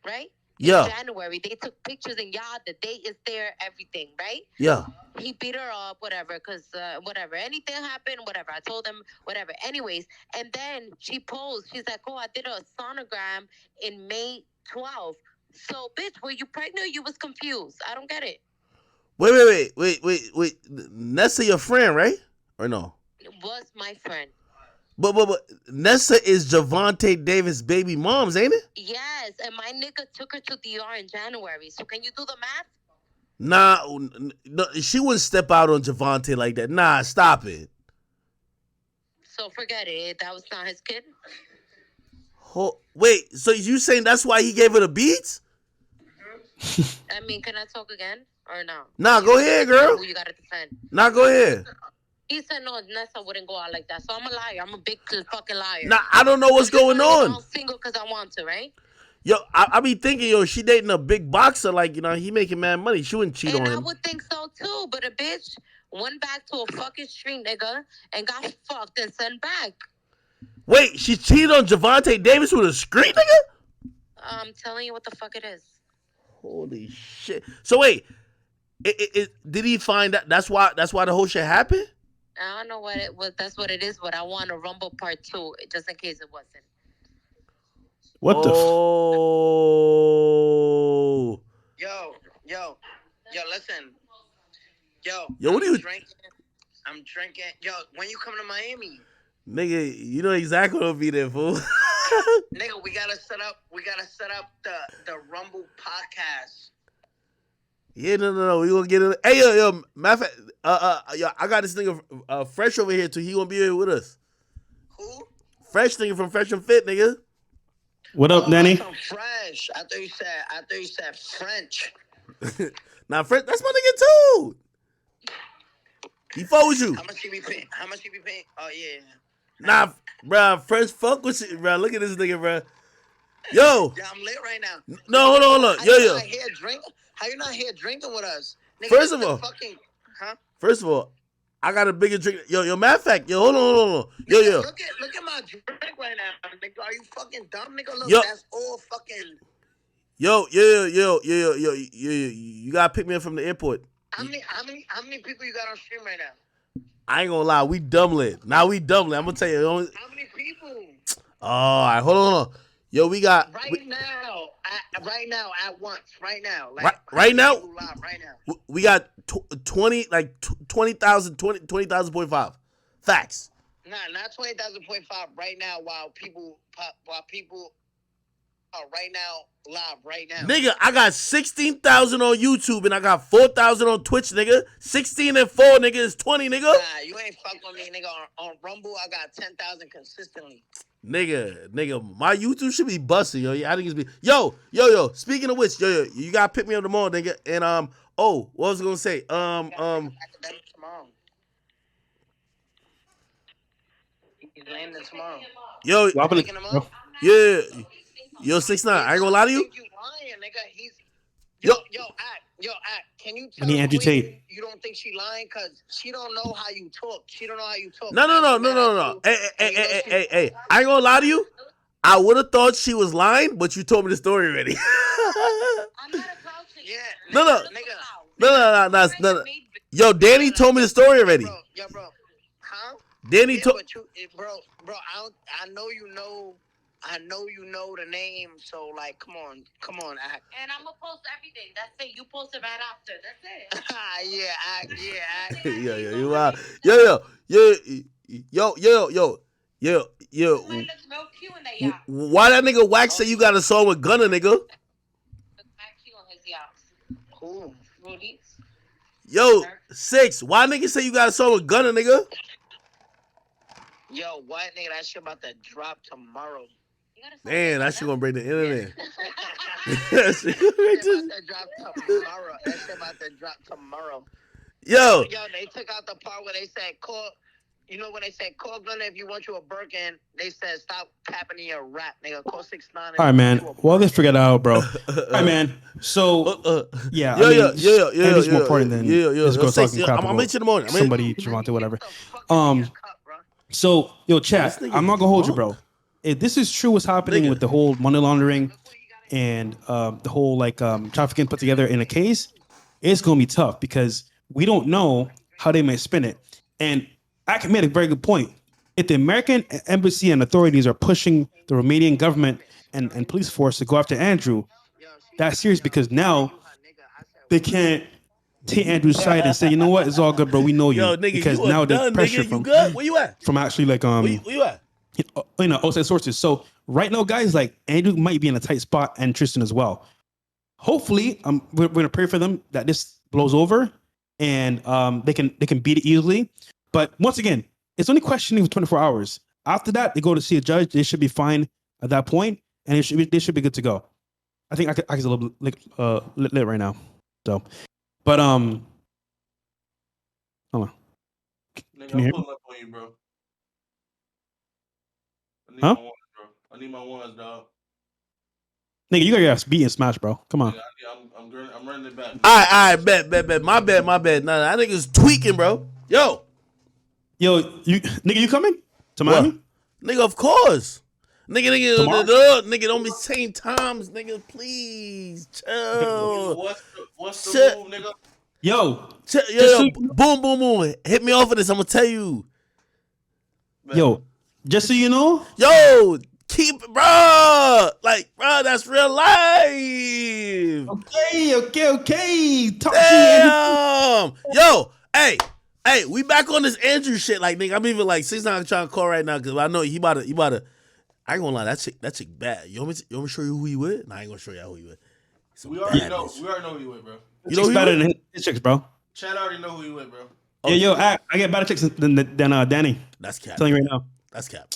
right? Yeah. In January, they took pictures and the date is there, everything, right? Yeah. He beat her up, whatever, because whatever. Anything happened, whatever. I told him, whatever. Anyways, and then she posed. She's like, oh, I did a sonogram in May 12th. So, bitch, were you pregnant or you was confused? I don't get it. Wait. Nessa your friend, right? Or no? It was my friend. But Nessa is Javante Davis' baby moms, ain't it? Yes, and my nigga took her to DR in January. So can you do the math? Nah, no, she wouldn't step out on Javante like that. Nah, stop it. So forget it. That was not his kid. Wait, so you saying that's why he gave her the beats? I mean, can I talk again or no? Nah, go ahead, girl. Who you gotta defend? Nah, go ahead. He said no, Nessa wouldn't go out like that. So I'm a liar. I'm a big fucking liar. Nah, I don't know what's going on. I'm single because I want to, right? Yo, I be thinking, yo, she dating a big boxer, like, you know, he making mad money. She wouldn't cheat on him. And I would think so too, but a bitch went back to a fucking street nigga and got fucked and sent back. Wait, she cheated on Javante Davis with a street nigga? I'm telling you what the fuck it is. Holy shit. So wait, did he find that that's why the whole shit happened? I don't know what it was. That's what it is, but I want a Rumble Part 2, just in case it wasn't. What the? Yo, listen. Yo, what are you drinking? I'm drinking. Yo, when you coming to Miami? Nigga, you know exactly what'll be there, fool. Nigga, we gotta set up the Rumble podcast. Yeah, no. We gonna get it. Hey, yo, matter of fact, yo, I got this nigga Fresh over here too. He gonna be here with us. Who? Fresh nigga from Fresh and Fit, nigga. What up, Danny? I'm Fresh. I thought you said French. Nah, Fresh, that's my nigga too. He fuck with you. How much he be paying? Oh yeah. Nah, bruh, Fresh fuck with you, bruh. Look at this nigga, bruh. Yo. Yeah, I'm lit right now. No, hold on. Yo. How you not here drinking with us? Nigga, First of all, First of all, I got a bigger drink. Yo, matter of fact, yo, hold on. Yo. Look at my drink right now, nigga. Are you fucking dumb, nigga? Look, yo. That's all fucking. Yo. You gotta pick me up from the airport. How many people you got on stream right now? I ain't gonna lie, we dumb lit. Now we dumb lit. I'm gonna tell you. How many people? Oh, all right, hold on. Yo, we got right now, at once, right now, like right now. Live right now. We got 20,000.5 facts. Nah, not 20,000.5 right now. While people are right now live right now. Nigga, I got 16,000 on YouTube and I got 4,000 on Twitch, nigga. 16 and 4, nigga, is 20, nigga. Nah, you ain't fuck with me, nigga. On Rumble, I got 10,000 consistently. Nigga, my YouTube should be busting, yo. I think it's be yo. Speaking of which, yo, you gotta pick me up tomorrow, nigga. And what was I gonna say? Academics tomorrow. He's landing tomorrow. Yo, yeah. Yo, 6ix9ine. I ain't gonna lie to you. You lying, nigga. Yo, can you tell me Andrew Queen Tate. you don't think she lying because she don't know how you talk. No. Hey. I ain't gonna lie to you. I would have thought she was lying, but you told me the story already. I'm not approaching. Yeah. No. Yo, Danny told me the story already. Bro. Huh? Danny told. Bro, I know you know I know you know the name, so like, come on, act. And I'm gonna post everything. That's it. You post it right after. That's it. Act. Yo, you out. Yo. Somebody looks real cute in that yacht. Why that nigga Wax say you got a song with Gunna, nigga? Looks mad cute on his yacht. Who? Rudy. Yo, 6. Why nigga say you got a song with Gunna, nigga? Yo, what nigga? That shit about to drop tomorrow. Man, that shit gonna break the internet. That shit about to drop tomorrow. Yo, They took out the part where they said call. You know when they said call Gunna if you want you a Birkin, they said stop tapping in your rap, nigga. Call 6ix9ine. All right, man. Well, they figured it out, bro. All right, man. So, yeah. Andrew's more important than this girl talking crap I'm meet you in the morning. Somebody, Javante, whatever. So, yo, chat. I'm not gonna hold you, bro. If this is true, what's happening with the whole money laundering and the whole trafficking put together in a case, it's gonna be tough because we don't know how they might spin it. And Ak made a very good point. If the American embassy and authorities are pushing the Romanian government and police force to go after Andrew, that's serious because now they can't take Andrew's side and say, you know what, it's all good, bro. We know you. Yo, nigga, because you now there's done, pressure nigga. from You good? Where you at? From actually Where you at? outside sources. So right now, guys, Andrew might be in a tight spot and Tristan as well. Hopefully, we're gonna pray for them that this blows over and they can beat it easily. But once again, it's only questioning for 24 hours. After that, they go to see a judge. They should be fine at that point, and they should be good to go. I think I can a little lit right now. So, but hold on. Nigga, Can you hear I'm me? pulling up on you, bro. I need Huh? my ones, bro. I need my ones, dog. Nigga, you got your ass beat in Smash, bro. Come on. Nigga, I'm running it back. All right, bet. My bad. Nah, that nigga's tweaking, bro. Yo, nigga, you coming to Miami? What? Nigga, of course. Nigga, don't be saying times, nigga. Please, chill. What's the move, nigga? Yo, Boom. Hit me off of this. I'm gonna tell you. Yo, just so you know. Yo, keep, bro. That's real life. Okay. Talk Damn. Yo, hey, we back on this Andrew shit. Nigga, I'm even 6ix9ine trying to call right now because I know he about to. I ain't gonna lie, that chick bad. You want me to show you who he with? Nah, I ain't gonna show you who he with. We already know who he with, bro. You know better than his chicks, bro. Chad already know who he with, bro. I get better chicks than Danny. That's cap. I'm telling you right now. That's cap.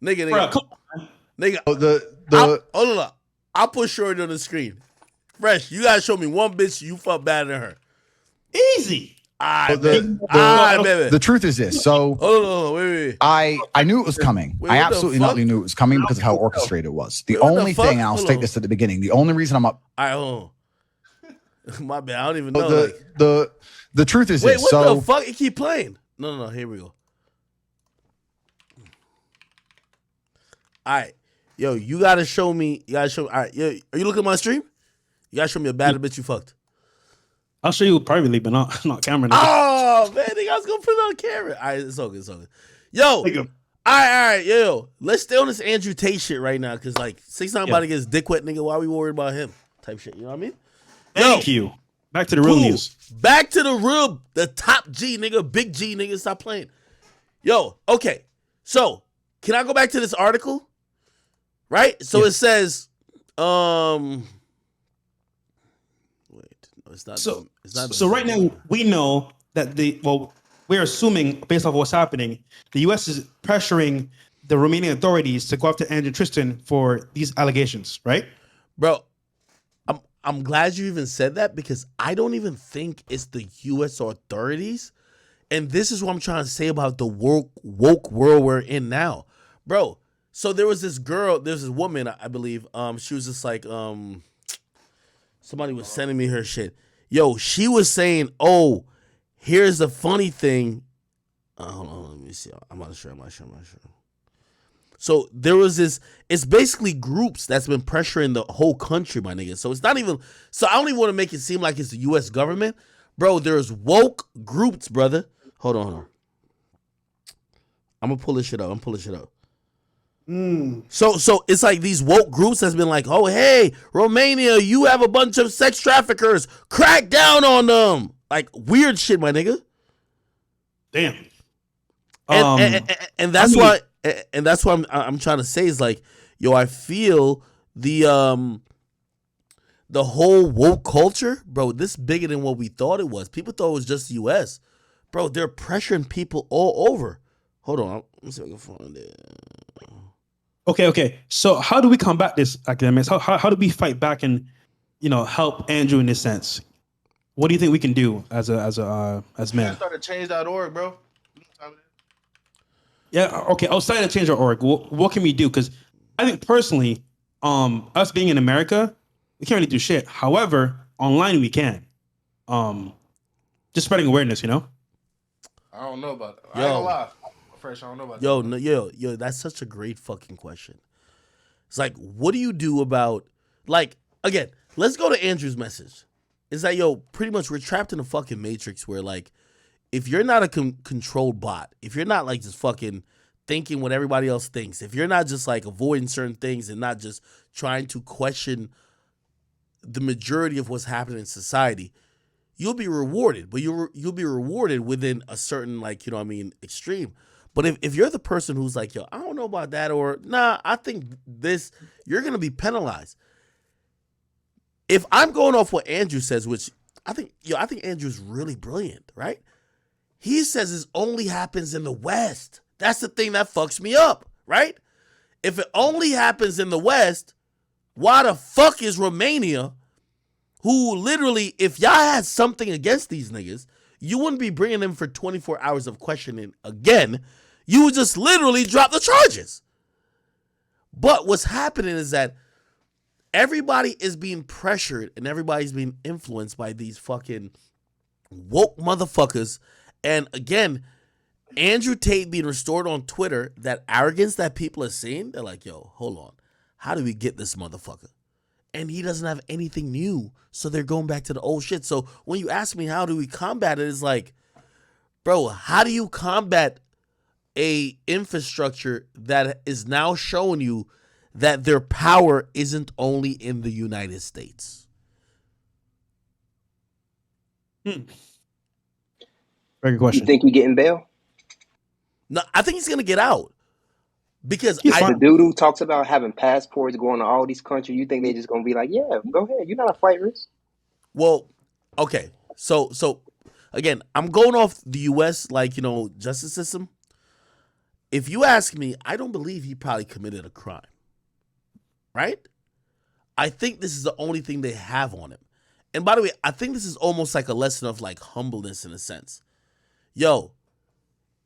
Nigga. Bro, come on. Nigga. Hold on. I'll put Shorty on the screen. Fresh, you gotta show me one bitch you fuck better than her. Easy. The truth is this. So hold on, wait. I knew it was coming. I absolutely knew it was coming because of how orchestrated it was. The only thing, and I'll state this at the beginning, the only reason I'm up. All right, hold on. My bad. I don't even know. The truth is wait, this. What the fuck? It keep playing. No. Here we go. All right. Yo, you gotta show me. All right. Yo, are you looking at my stream? You gotta show me a bad bitch you fucked. I'll show you privately, but not camera. Nigga. Oh man, nigga, I was gonna put it on camera. All right, it's all good. Yo, all right, yo, let's stay on this Andrew Tate shit right now, cause 6ix9ine about to get his dick wet, nigga. Why are we worried about him? Type shit. You know what I mean? Thank you. Back to the real news. Back to the top G, nigga, big G, nigga. Stop playing. Yo, okay. So can I go back to this article? Right. So it says, It's not. So right now we know that we're assuming based off what's happening, the U.S. is pressuring the Romanian authorities to go after Andrew Tristan for these allegations, right? Bro, I'm glad you even said that because I don't even think it's the U.S. authorities, and this is what I'm trying to say about the woke world we're in now, bro. So there's this woman, I believe. She was just somebody was sending me her shit. Yo, she was saying, "Oh, here's the funny thing." Hold on, let me see. I'm not sure. So there was this. It's basically groups that's been pressuring the whole country, my nigga. So it's not even. So I don't even want to make it seem like it's the U.S. government, bro. There's woke groups, brother. Hold on. I'm gonna pull this shit up. So it's like these woke groups has been like, oh hey, Romania, you have a bunch of sex traffickers, crack down on them, like weird shit, my nigga. Damn. And that's why I'm trying to say is like, yo, I feel the whole woke culture, bro, this bigger than what we thought it was. People thought it was just the US. Bro, they're pressuring people all over. Hold on. Let me see if I can find it. Okay. So how do we combat this, academics? How do we fight back and, help Andrew in this sense? What do you think we can do as men? Start a change.org, bro. Yeah. Okay. Outside of change.org, what can we do? Because I think personally, us being in America, we can't really do shit. However, online we can. Just spreading awareness, I don't know about that. I ain't gonna lie. Fresh, I don't know about Yo, that. no, yo, that's such a great fucking question. It's like, what do you do about, like, again, let's go to Andrew's message. It's like, yo, pretty much we're trapped in a fucking matrix where, like, if you're not a controlled bot, if you're not, like, just fucking thinking what everybody else thinks, if you're not just, like, avoiding certain things and not just trying to question the majority of what's happening in society, you'll be rewarded, but you'll be rewarded within a certain, like, extreme. But if you're the person who's like, yo, I don't know about that, or nah, I think this, you're going to be penalized. If I'm going off what Andrew says, which I think Andrew's really brilliant, right? He says it only happens in the West. That's the thing that fucks me up, right? If it only happens in the West, why the fuck is Romania, who literally, if y'all had something against these niggas, you wouldn't be bringing them for 24 hours of questioning again. You would just literally drop the charges. But what's happening is that everybody is being pressured and everybody's being influenced by these fucking woke motherfuckers. And again, Andrew Tate being restored on Twitter, that arrogance that people are seeing, they're like, yo, hold on. How do we get this motherfucker? And he doesn't have anything new. So they're going back to the old shit. So when you ask me how do we combat it, it's like, bro, how do you combat a infrastructure that is now showing you that their power isn't only in the United States? Very good question. You think he getting bail? No, I think he's gonna get out because The dude who talks about having passports going to all these countries, you think they just gonna be like, yeah, go ahead, you're not a flight risk? Well, okay, so again, I'm going off the U.S. justice system. If you ask me, I don't believe he probably committed a crime, right? I think this is the only thing they have on him. And by the way, I think this is almost like a lesson of like humbleness in a sense. Yo,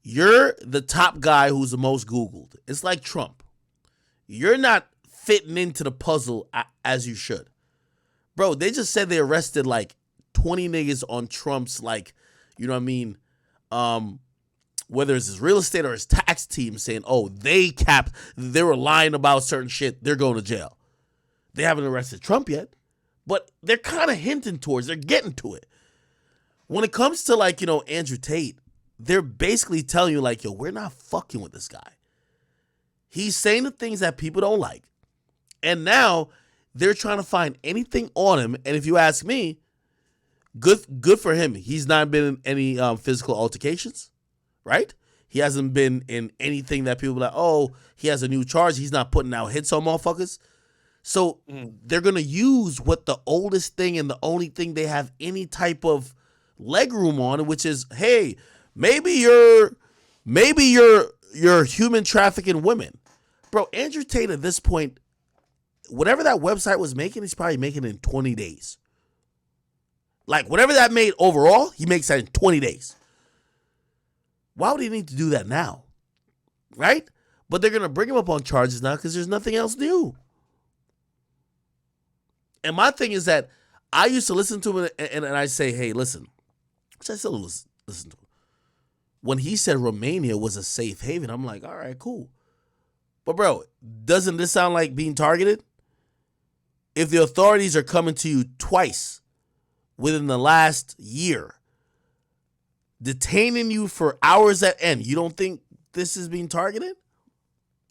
you're the top guy who's the most Googled. It's like Trump. You're not fitting into the puzzle as you should. Bro, they just said they arrested like 20 niggas on Trump's whether it's his real estate or his tax team saying, oh, they were lying about certain shit, they're going to jail. They haven't arrested Trump yet, but they're kind of hinting towards, they're getting to it. When it comes to Andrew Tate, they're basically telling you like, yo, we're not fucking with this guy. He's saying the things that people don't like. And now they're trying to find anything on him. And if you ask me, good for him. He's not been in any physical altercations, right? He hasn't been in anything that people are like, oh, he has a new charge. He's not putting out hits on motherfuckers. So they're going to use what the oldest thing and the only thing they have any type of leg room on, which is, hey, maybe you're human trafficking women. Bro, Andrew Tate at this point, whatever that website was making, he's probably making it in 20 days. Like, whatever that made overall, he makes that in 20 days. Why would he need to do that now? Right? But they're going to bring him up on charges now because there's nothing else new. And my thing is that I used to listen to him and I say, hey, listen. Which I still listen to him. When he said Romania was a safe haven, I'm like, all right, cool. But bro, doesn't this sound like being targeted? If the authorities are coming to you twice within the last year, detaining you for hours at end, you don't think this is being targeted?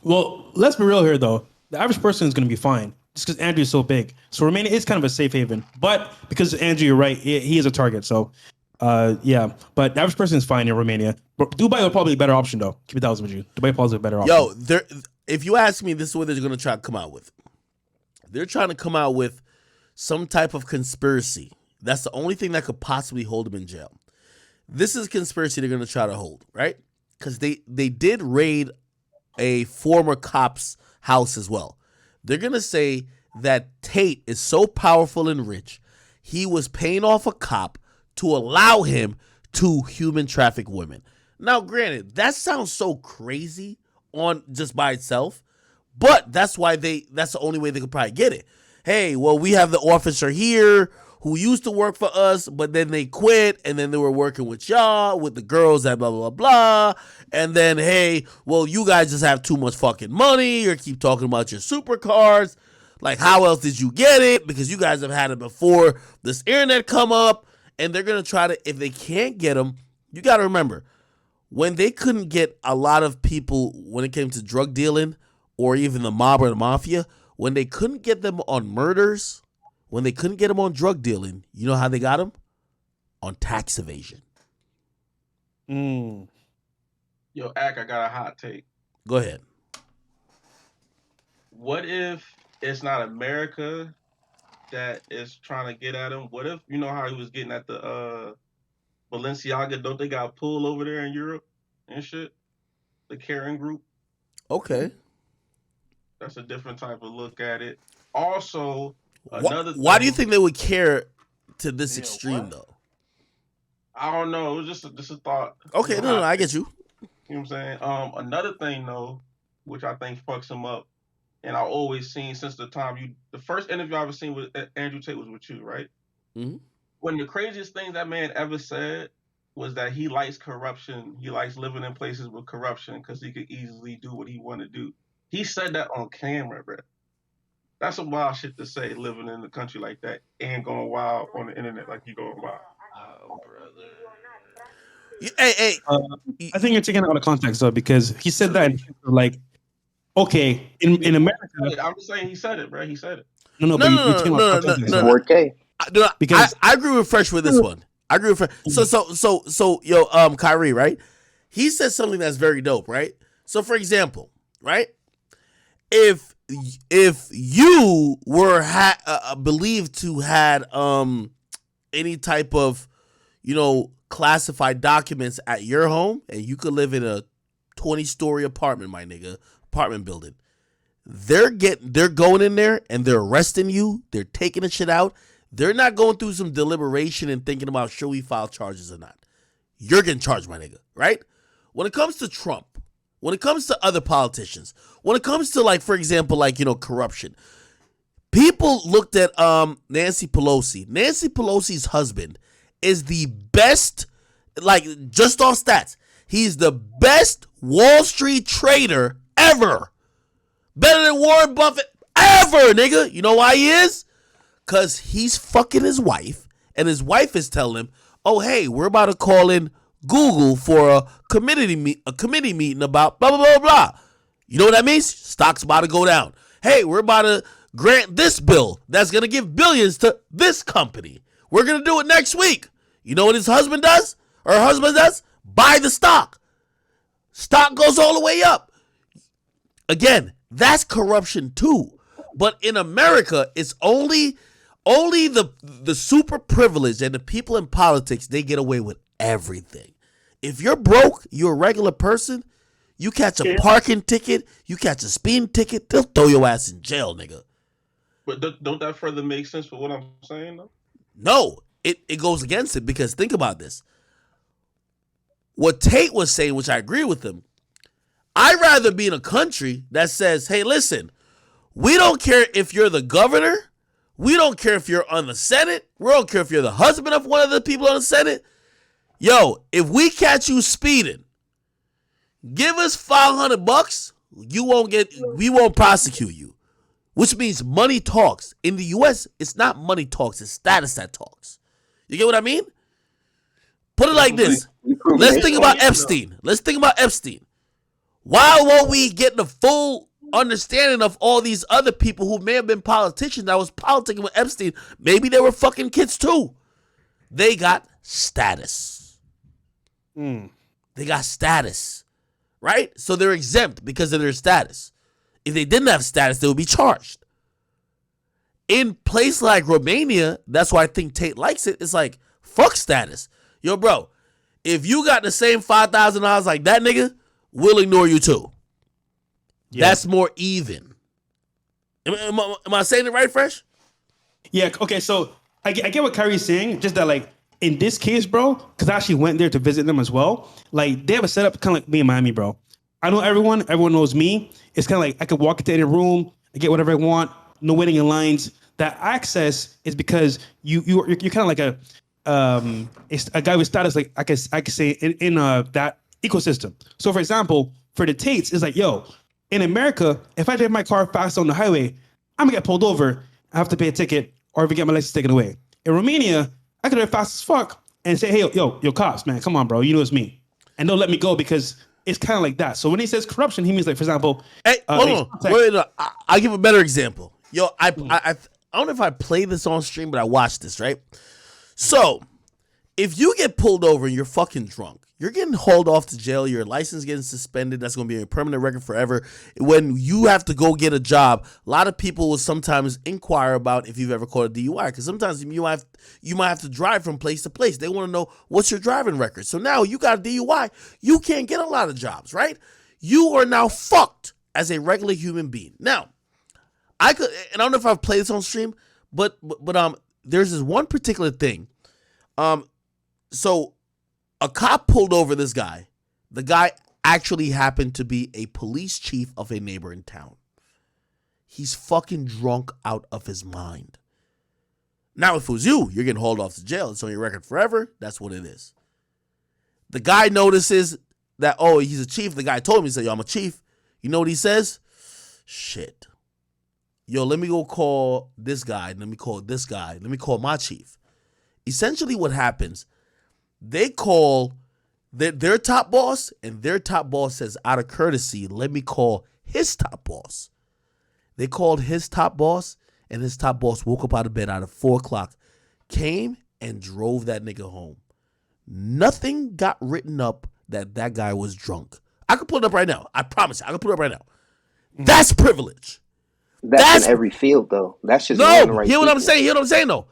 Well, let's be real here, though. The average person is going to be fine just because Andrew is so big. So Romania is kind of a safe haven. But because Andrew, you're right, he is a target. So, yeah. But the average person is fine in Romania. But Dubai would probably be a better option, though. Keep it thousands with you. Dubai probably is a better option. Yo, if you ask me, this is what they're going to try to come out with. They're trying to come out with some type of conspiracy. That's the only thing that could possibly hold them in jail. This is a conspiracy they're going to try to hold, right? Because they did raid a former cop's house as well. They're going to say that Tate is so powerful and rich, he was paying off a cop to allow him to human traffic women. Now, granted, that sounds so crazy on just by itself, but that's the only way they could probably get it. Hey, well, we have the officer here who used to work for us, but then they quit, and then they were working with y'all, with the girls that blah, blah, blah, blah. And then, hey, well, you guys just have too much fucking money, or keep talking about your supercars. Like, how else did you get it? Because you guys have had it before this internet come up, and they're going to try to, if they can't get them, you got to remember, when they couldn't get a lot of people when it came to drug dealing, or even the mob or the mafia, when they couldn't get them on murders, when they couldn't get them on drug dealing, you know how they got them? On tax evasion. Yo, Ak, I got a hot take. Go ahead. What if it's not America that is trying to get at him? What if, you know how he was getting at the Balenciaga? Don't they got pulled over there in Europe and shit? The Karen group? Okay. That's a different type of look at it. Also, why do you think they would care to this extreme, though? I don't know. It was just a thought. Okay, no, I get you. You know what I'm saying? Another thing, though, which I think fucks him up, and I always seen since the time the first interview I ever seen with Andrew Tate was with you, right? Mm-hmm. When the craziest thing that man ever said was that he likes corruption. He likes living in places with corruption because he could easily do what he want to do. He said that on camera, bro. That's some wild shit to say, living in a country like that and going wild on the internet like you going wild. Oh, brother. Hey. I think you're taking it out of context, though, because he said that like, okay, in America. I'm just saying he said it, bro. He said it. No. 4K. Because I agree with Fresh with this one. I agree with Fresh. So, Kyrie, right? He said something that's very dope, right? So, for example, right? If you were believed to had any type of, classified documents at your home, and you could live in a 20-story apartment, my nigga, apartment building, they're going in there and they're arresting you. They're taking the shit out. They're not going through some deliberation and thinking about should we file charges or not. You're getting charged, my nigga, right? When it comes to Trump, when it comes to other politicians, when it comes to, like, for example, like, corruption, people looked at Nancy Pelosi. Nancy Pelosi's husband is the best, like, just off stats, he's the best Wall Street trader ever. Better than Warren Buffett ever, nigga. You know why he is? Because he's fucking his wife, and his wife is telling him, oh, hey, we're about to call in Google for a committee meeting about blah, blah, blah, blah. You know what that means? Stock's about to go down. Hey, we're about to grant this bill that's going to give billions to this company. We're going to do it next week. You know what his husband does? Or her husband does? Buy the stock. Stock goes all the way up. Again, that's corruption too. But in America, it's only the super privileged and the people in politics, they get away with everything. If you're broke, you're a regular person, you catch a parking ticket, you catch a speeding ticket, they'll throw your ass in jail, nigga. But don't that further make sense for what I'm saying, though? No, it goes against it, because think about this. What Tate was saying, which I agree with him, I'd rather be in a country that says, hey, listen, we don't care if you're the governor, we don't care if you're on the Senate, we don't care if you're the husband of one of the people on the Senate. Yo, if we catch you speeding, give us $500, we won't prosecute you. Which means money talks. In the US, it's not money talks, it's status that talks. You get what I mean? Put it like this. Let's think about Epstein. Why won't we get the full understanding of all these other people who may have been politicians that was politicking with Epstein? Maybe they were fucking kids too. They got status. They got status, right? So they're exempt because of their status. If they didn't have status, they would be charged. In place like Romania, that's why I think Tate likes it. It's like, fuck status. Yo, bro, if you got the same $5,000 like that nigga, we'll ignore you too. Yeah. That's more even. Am I saying it right, Fresh? Yeah, okay, so I get what Kyrie's saying, just that, like, in this case, bro, because I actually went there to visit them as well, like, they have a setup kind of like me in Miami, bro. I know everyone knows me. It's kind of like I could walk into any room, I get whatever I want, no waiting in lines. That access is because you're kind of like a guy with status, like I could say in that ecosystem. So for example, for the Tates, it's like, yo, in America, if I drive my car fast on the highway, I'm gonna get pulled over. I have to pay a ticket, or if I get my license taken away. In Romania, I could drive fast as fuck and say, hey, yo, cops, man, come on, bro, you know it's me, and they'll let me go because it's kind of like that. So when he says corruption, he means, like, for example, hey, hold on, wait, no, I'll give a better example. Yo, I don't know if I played this on stream, but I watched this, right? So, if you get pulled over and you're fucking drunk, you're getting hauled off to jail, your license getting suspended, that's going to be a permanent record forever. When you have to go get a job, a lot of people will sometimes inquire about if you've ever caught a DUI, because sometimes you might have to drive from place to place. They want to know what's your driving record. So now you got a DUI, you can't get a lot of jobs, right? You are now fucked as a regular human being. Now, I could, and I don't know if I've played this on stream, but there's this one particular thing. So a cop pulled over this guy. The guy actually happened to be a police chief of a neighboring town. He's fucking drunk out of his mind. Now, if it was you're getting hauled off to jail. It's on your record forever. That's what it is. The guy notices that, oh, he's a chief. The guy told him, he said, yo, I'm a chief. You know what he says? Shit. Yo, let me go call this guy. Let me call this guy. Let me call my chief. Essentially what happens, they call their top boss, and their top boss says, out of courtesy, let me call his top boss. They called his top boss, and his top boss woke up out of bed at 4 o'clock, came and drove that nigga home. Nothing got written up that guy was drunk. I could pull it up right now. I promise you. I could pull it up right now. That's privilege. That's in every field, though. That's just no. Hear what I'm saying? Hear what I'm saying, though.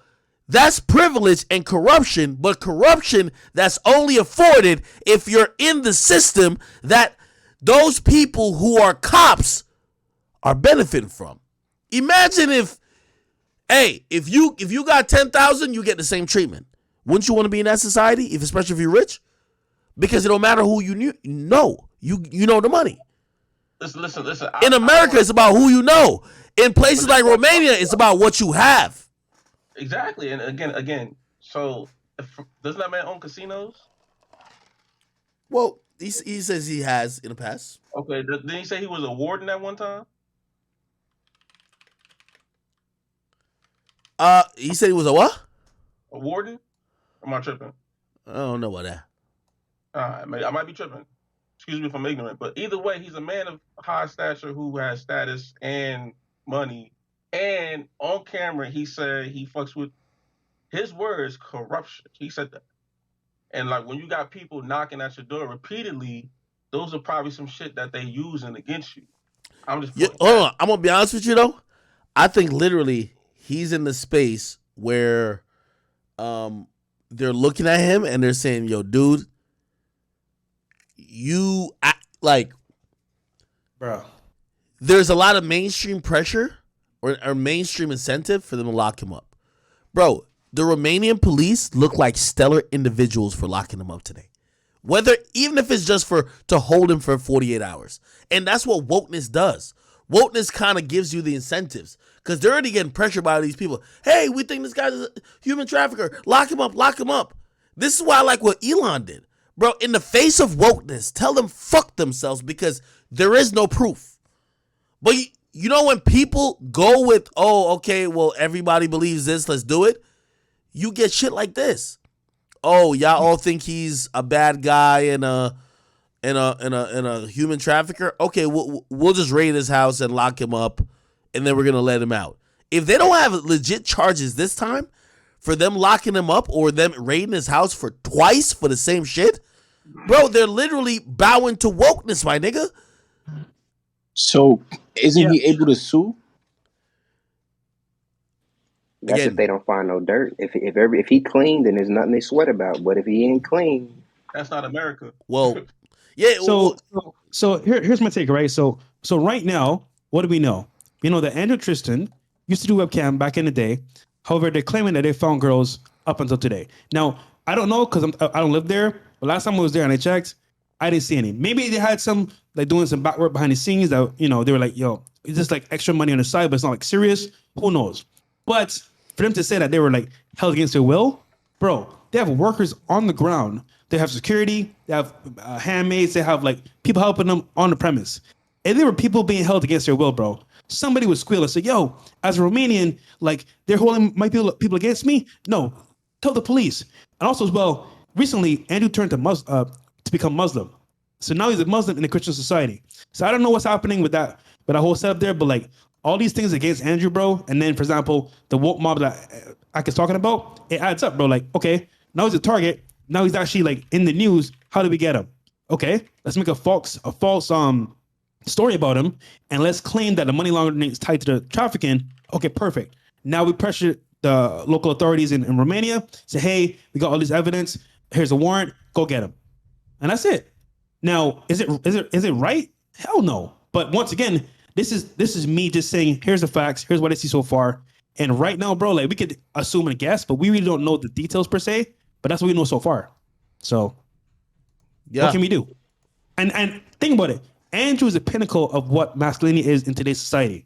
That's privilege and corruption, but corruption that's only afforded if you're in the system that those people who are cops are benefiting from. Imagine if you got 10,000, you get the same treatment. Wouldn't you want to be in that society, especially if you're rich? Because it don't matter who you know. You know the money. Listen. In America, it's about who you know. In places like Romania, it's about what you have. Exactly, and again. So, doesn't that man own casinos? Well, he says he has in the past. Okay, didn't he say he was a warden at one time? He said he was a what? A warden? Or am I tripping? I don't know about that. I might be tripping. Excuse me if I'm ignorant, but either way, he's a man of high stature who has status and money. And on camera, he said he fucks with, his words, corruption. He said that. And like when you got people knocking at your door repeatedly, those are probably some shit that they using against you. I'm just hold on. I'm gonna be honest with you though. I think literally he's in the space where they're looking at him and they're saying, yo, dude, you act like, bro. There's a lot of mainstream pressure or mainstream incentive for them to lock him up. Bro, the Romanian police look like stellar individuals for locking him up today. Even if it's just to hold him for 48 hours. And that's what wokeness does. Wokeness kind of gives you the incentives because they're already getting pressured by these people. Hey, we think this guy's a human trafficker. Lock him up, lock him up. This is why I like what Elon did. Bro, in the face of wokeness, tell them fuck themselves because there is no proof. But you know when people go with, oh, okay, well, everybody believes this, let's do it. You get shit like this. Oh, y'all all think he's a bad guy and and a human trafficker, okay, we'll just raid his house and lock him up, and then we're gonna let him out. If they don't have legit charges this time for them locking him up or them raiding his house for twice for the same shit, bro, they're literally bowing to wokeness, my nigga. So isn't he able to sue? That's Again, if they don't find no dirt. If he clean, then there's nothing they sweat about. But if he ain't clean, That's not America. well, yeah. So here's my take, right? So right now, what do we know? We know that Andrew Tristan used to do webcam back in the day. However, they're claiming that they found girls up until today. Now, I don't know because I don't live there. But last time I was there and I checked, I didn't see any. Maybe they had some like doing some back work behind the scenes that they were like, yo, it's just like extra money on the side, but it's not like serious. Who knows? But for them to say that they were like held against their will, bro, they have workers on the ground. They have security. They have handmaids. They have like people helping them on the premise. And there were people being held against their will, bro. Somebody would squeal and say, yo, as a Romanian, like they're holding my people against me. No, tell the police. And also as well, recently Andrew turned to become Muslim. So now he's a Muslim in a Christian society. So I don't know what's happening with that whole setup there, but like all these things against Andrew, bro. And then, for example, the woke mob that Ak is talking about, it adds up, bro. Like, okay, now he's a target. Now he's actually like in the news. How do we get him? Okay, let's make a false story about him, and let's claim that the money laundering is tied to the trafficking. Okay, perfect. Now we pressure the local authorities in Romania. Say, hey, we got all this evidence. Here's a warrant. Go get him, and that's it. Now, is it right? Hell no. But once again, this is me just saying, here's the facts. Here's what I see so far. And right now, bro, like we could assume and guess, but we really don't know the details per se. But that's what we know so far. So, what can we do? And think about it. Andrew is the pinnacle of what masculinity is in today's society.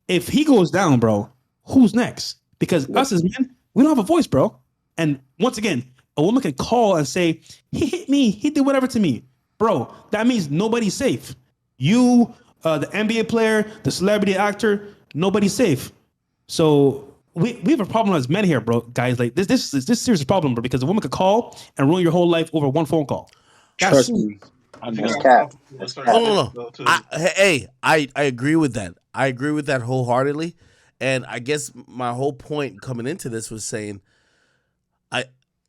If he goes down, bro, who's next? Because us as men, we don't have a voice, bro. And once again, a woman can call and say, he hit me, he did whatever to me. Bro, that means nobody's safe. You, the NBA player, the celebrity actor, nobody's safe. So we have a problem as men here, bro, guys. Like this is serious problem, bro, because a woman could call and ruin your whole life over one phone call. Trust me. that's cap. No. I agree with that. I agree with that wholeheartedly. And I guess my whole point coming into this was saying,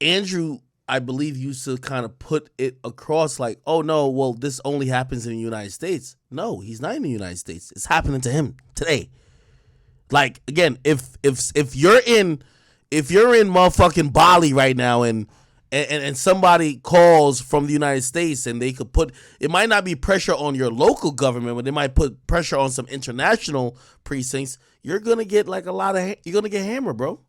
Andrew, I believe, used to kind of put it across like, oh no, well, this only happens in the United States. No, he's not in the United States. It's happening to him today. Like, again, if you're in motherfucking Bali right now and somebody calls from the United States and they could put, it might not be pressure on your local government, but they might put pressure on some international precincts. You're gonna get like you're gonna get hammered, bro.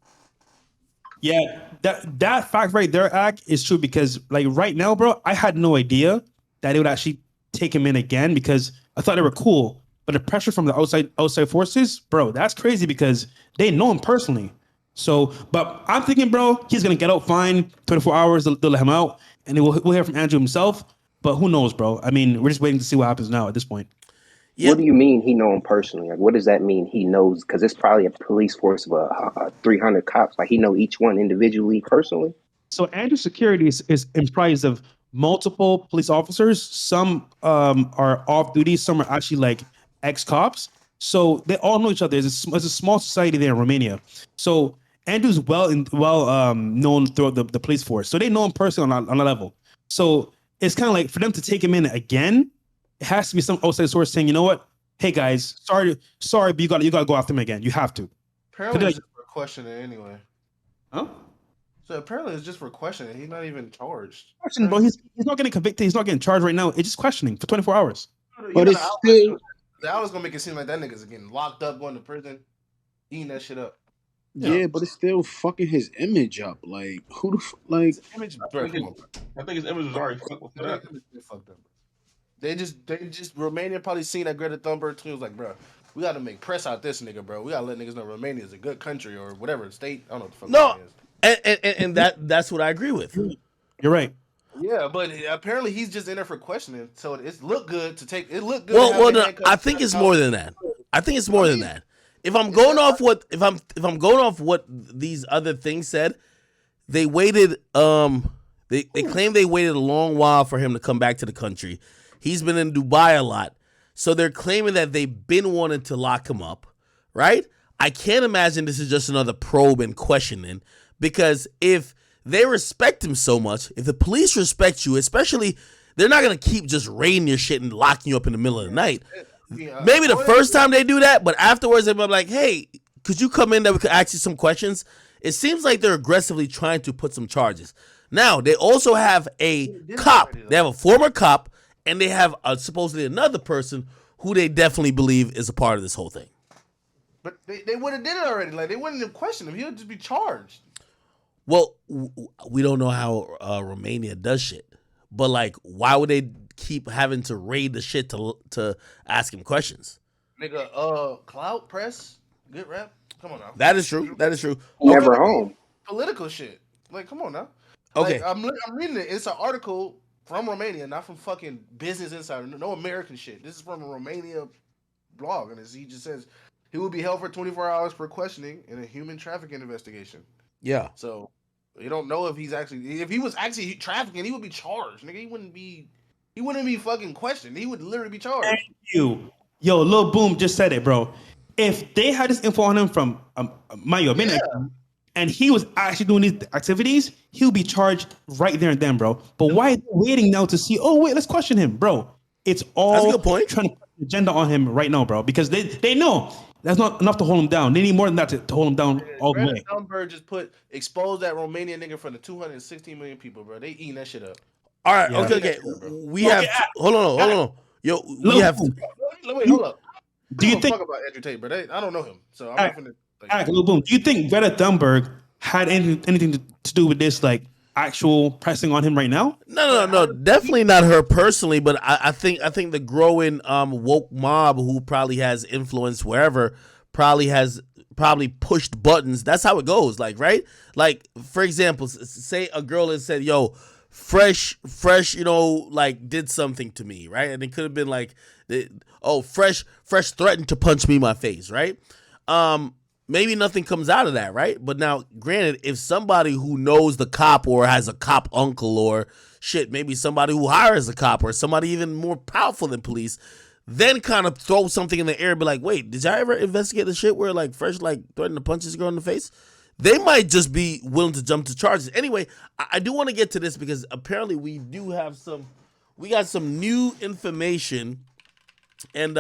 Yeah, that fact right there, Ak, is true because like right now, bro, I had no idea that it would actually take him in again because I thought they were cool. But the pressure from the outside forces, bro, that's crazy because they know him personally. So, but I'm thinking, bro, he's gonna get out fine. 24 hours, they'll let him out, and we'll hear from Andrew himself. But who knows, bro? I mean, we're just waiting to see what happens now at this point. Yeah. What do you mean he know him personally? Like, what does that mean? He knows because it's probably a police force of 300 cops. Like he know each one individually, personally. So Andrew's security is comprised of multiple police officers. Some are off duty. Some are actually like ex-cops. So they all know each other. It's a small society there in Romania. So Andrew's well known throughout the police force. So they know him personally on a level. So it's kind of like for them to take him in again, it has to be some outside source saying, you know what? Hey guys, sorry, but you gotta go after him again. You have to. Apparently it's just for questioning anyway. Huh? So apparently it's just for questioning. He's not even charged. Bro, he's not getting convicted. He's not getting charged right now. It's just questioning for 24 hours. But it's still The hour's gonna make it seem like that nigga's getting locked up, going to prison, eating that shit up. yeah, but it's still fucking his image up. Like who the like? His image, I bro, think his image was already fucked with that. fucked up. They just Romania probably seen that Greta Thunberg tweet was like, bro, we gotta make press out this nigga, bro. We gotta let niggas know Romania is a good country or whatever state. I don't know what the fuck. No, that is. and that's what I agree with. You're right. Yeah, but apparently he's just in there for questioning. So it looked good to take. It looked good. Well, no, I think it's more than that. I think it's more than that. If I'm going off what if I'm going off what these other things said, they waited. They claim they waited a long while for him to come back to the country, He's been in Dubai a lot. So they're claiming that they've been wanting to lock him up, right? I can't imagine this is just another probe and questioning, because if they respect him so much, if the police respect you, especially, they're not going to keep just raiding your shit and locking you up in the middle of the night. Maybe the first time they do that, but afterwards they're like, hey, could you come in that we could ask you some questions? It seems like they're aggressively trying to put some charges. Now, they also have a cop. They have a former cop, and they have supposedly another person who they definitely believe is a part of this whole thing. But they would have did it already. Like, they wouldn't have questioned him. He would just be charged. Well, we don't know how Romania does shit. But, like, why would they keep having to raid the shit to ask him questions? Nigga, clout press, good rap. Come on now. That is true. That is true. Never home. Political shit. Like, come on now. Okay. Like, I'm reading it. It's an article from Romania, not from fucking Business Insider. No American shit. This is from a Romania blog, and he just says he will be held for 24 hours for questioning in a human trafficking investigation. Yeah. So you don't know if he was actually trafficking, he would be charged. Nigga, he wouldn't be fucking questioned. He would literally be charged. Thank you. Yo, Lil Boom just said it, bro. If they had this info on him from Mayo, and he was actually doing these activities, he'll be charged right there and then, bro. But why are they waiting now to see, oh, wait, let's question him, bro? It's all That's a good point. Trying to put an agenda on him right now, bro, because they know that's not enough to hold him down. They need more than that to hold him down all the way. Thunberg just expose that Romanian nigga in front of 216 million people, bro. They eating that shit up. All right, okay. We have hold on. Yo, we have. Wait, hold up. Do you think talk about Andrew Tate, but I don't know him, so I'm not gonna. Lil Boom, do you think Greta Thunberg had anything to do with this, like actual pressing on him right now? No. Definitely not her personally, but I think the growing woke mob who probably has influence wherever probably pushed buttons. That's how it goes. Like, right? Like, for example, say a girl has said, yo, Fresh, like did something to me, right? And it could have been like, Fresh threatened to punch me in my face, right? Maybe nothing comes out of that, right? But now, granted, if somebody who knows the cop or has a cop uncle or shit, maybe somebody who hires a cop or somebody even more powerful than police, then kind of throw something in the air and be like, wait, did y'all ever investigate the shit where like Fresh like threatened to punch this girl in the face? They might just be willing to jump to charges. Anyway, I do want to get to this because apparently we got some new information. And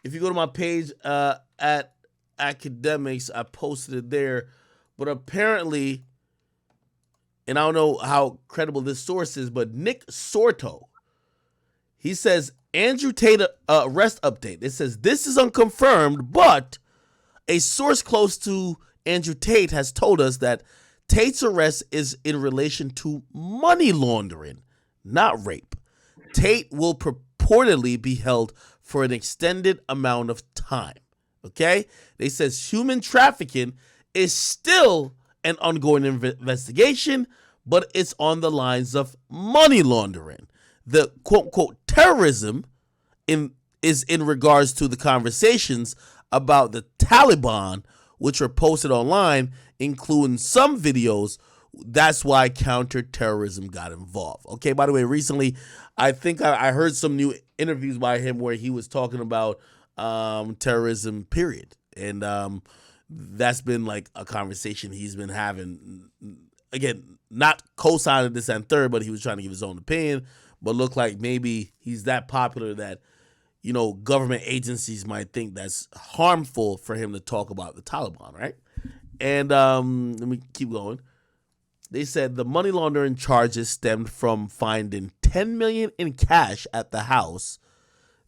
if you go to my page at Akademiks, I posted it there. But apparently, and I don't know how credible this source is, but Nick Sorto, he says, Andrew Tate arrest update. It says, this is unconfirmed, but a source close to Andrew Tate has told us that Tate's arrest is in relation to money laundering, not rape. Tate will purportedly be held for an extended amount of time. Okay? They says human trafficking is still an ongoing investigation, but it's on the lines of money laundering. The quote-unquote terrorism is in regards to the conversations about the Taliban, which were posted online, including some videos. That's why counterterrorism got involved. Okay, by the way, recently, I think I heard some new interviews by him where he was talking about terrorism, period. And that's been like a conversation he's been having. Again, not co-signing this and third, but he was trying to give his own opinion. But looked like maybe he's that popular that, government agencies might think that's harmful for him to talk about the Taliban, right? And let me keep going. They said the money laundering charges stemmed from finding $10 million in cash at the house.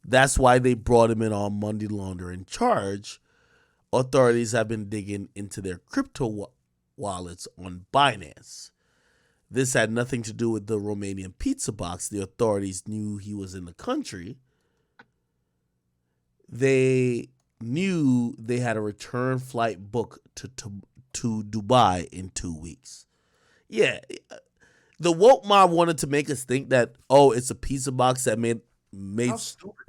That's why they brought him in on money laundering charge. Authorities have been digging into their crypto wallets on Binance. This had nothing to do with the Romanian pizza box. The authorities knew he was in the country. They knew they had a return flight booked to Dubai in 2 weeks. Yeah, the woke mob wanted to make us think that, it's a pizza box that made. How stupid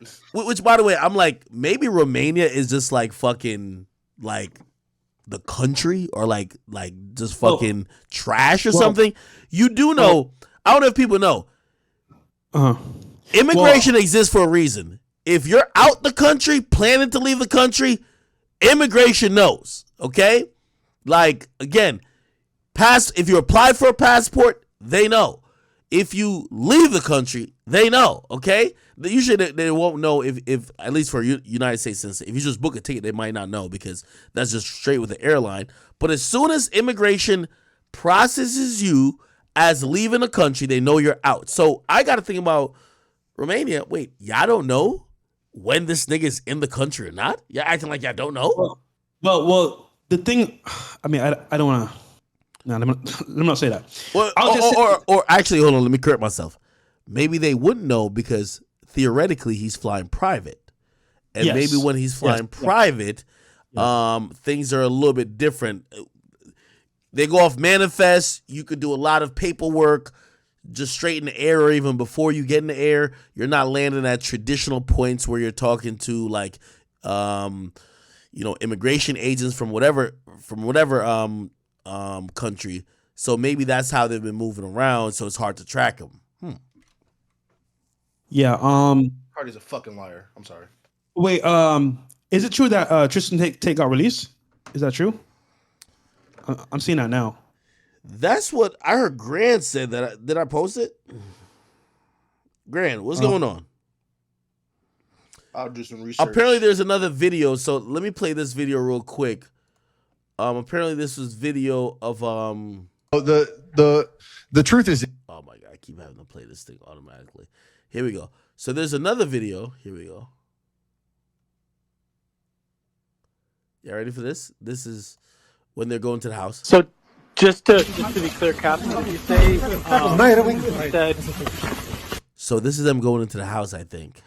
is that? Which, by the way, I'm like, maybe Romania is just like fucking like the country or like just fucking trash or something. You do know, I don't know if people know. Immigration exists for a reason. If you're out the country, planning to leave the country, immigration knows. Okay, like again, if you apply for a passport, they know. If you leave the country, they know. Okay, usually they won't know if at least for United States citizens. If you just book a ticket, they might not know because that's just straight with the airline. But as soon as immigration processes you as leaving the country, they know you're out. So I got to think about Romania. Wait, y'all don't know when this nigga's in the country or not? Y'all acting like y'all don't know? Well, the thing, I mean, I don't want to. No, let me not say that. Well, or actually, hold on. Let me correct myself. Maybe they wouldn't know because theoretically he's flying private, and maybe when he's flying private, things are a little bit different. They go off manifest. You could do a lot of paperwork just straight in the air, or even before you get in the air. You're not landing at traditional points where you're talking to like, immigration agents from whatever country. So maybe that's how they've been moving around. So it's hard to track them. Yeah. Cardi's a fucking liar. I'm sorry. Wait. Is it true that Tristan Tate got released? Is that true? I'm seeing that now. That's what I heard. Grant said that. Did I post it? Grant, what's going on? I'll do some research. Apparently, there's another video. So let me play this video real quick. Apparently, this was video of The truth is, oh my god, I keep having to play this thing automatically. Here we go. So there's another video. Here we go. You ready for this? This is when they're going to the house. So just to be clear, Captain, did you say that So this is them going into the house, I think.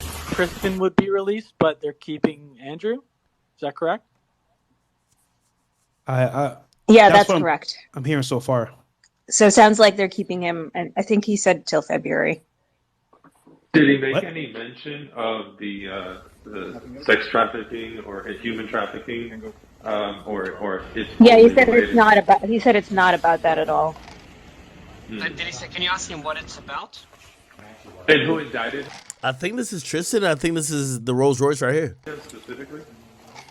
Kristen would be released, but they're keeping Andrew? Is that correct? Yeah, that's correct. I'm hearing so far. So it sounds like they're keeping him, and I think he said till February. Did he make any mention of the sex trafficking or human trafficking, or it's Yeah, he only said related- it's not about. He said it's not about that at all. Did he say? Can you ask him what it's about? And who indicted I think this is Tristan. I think this is the Rolls Royce right here. him specifically?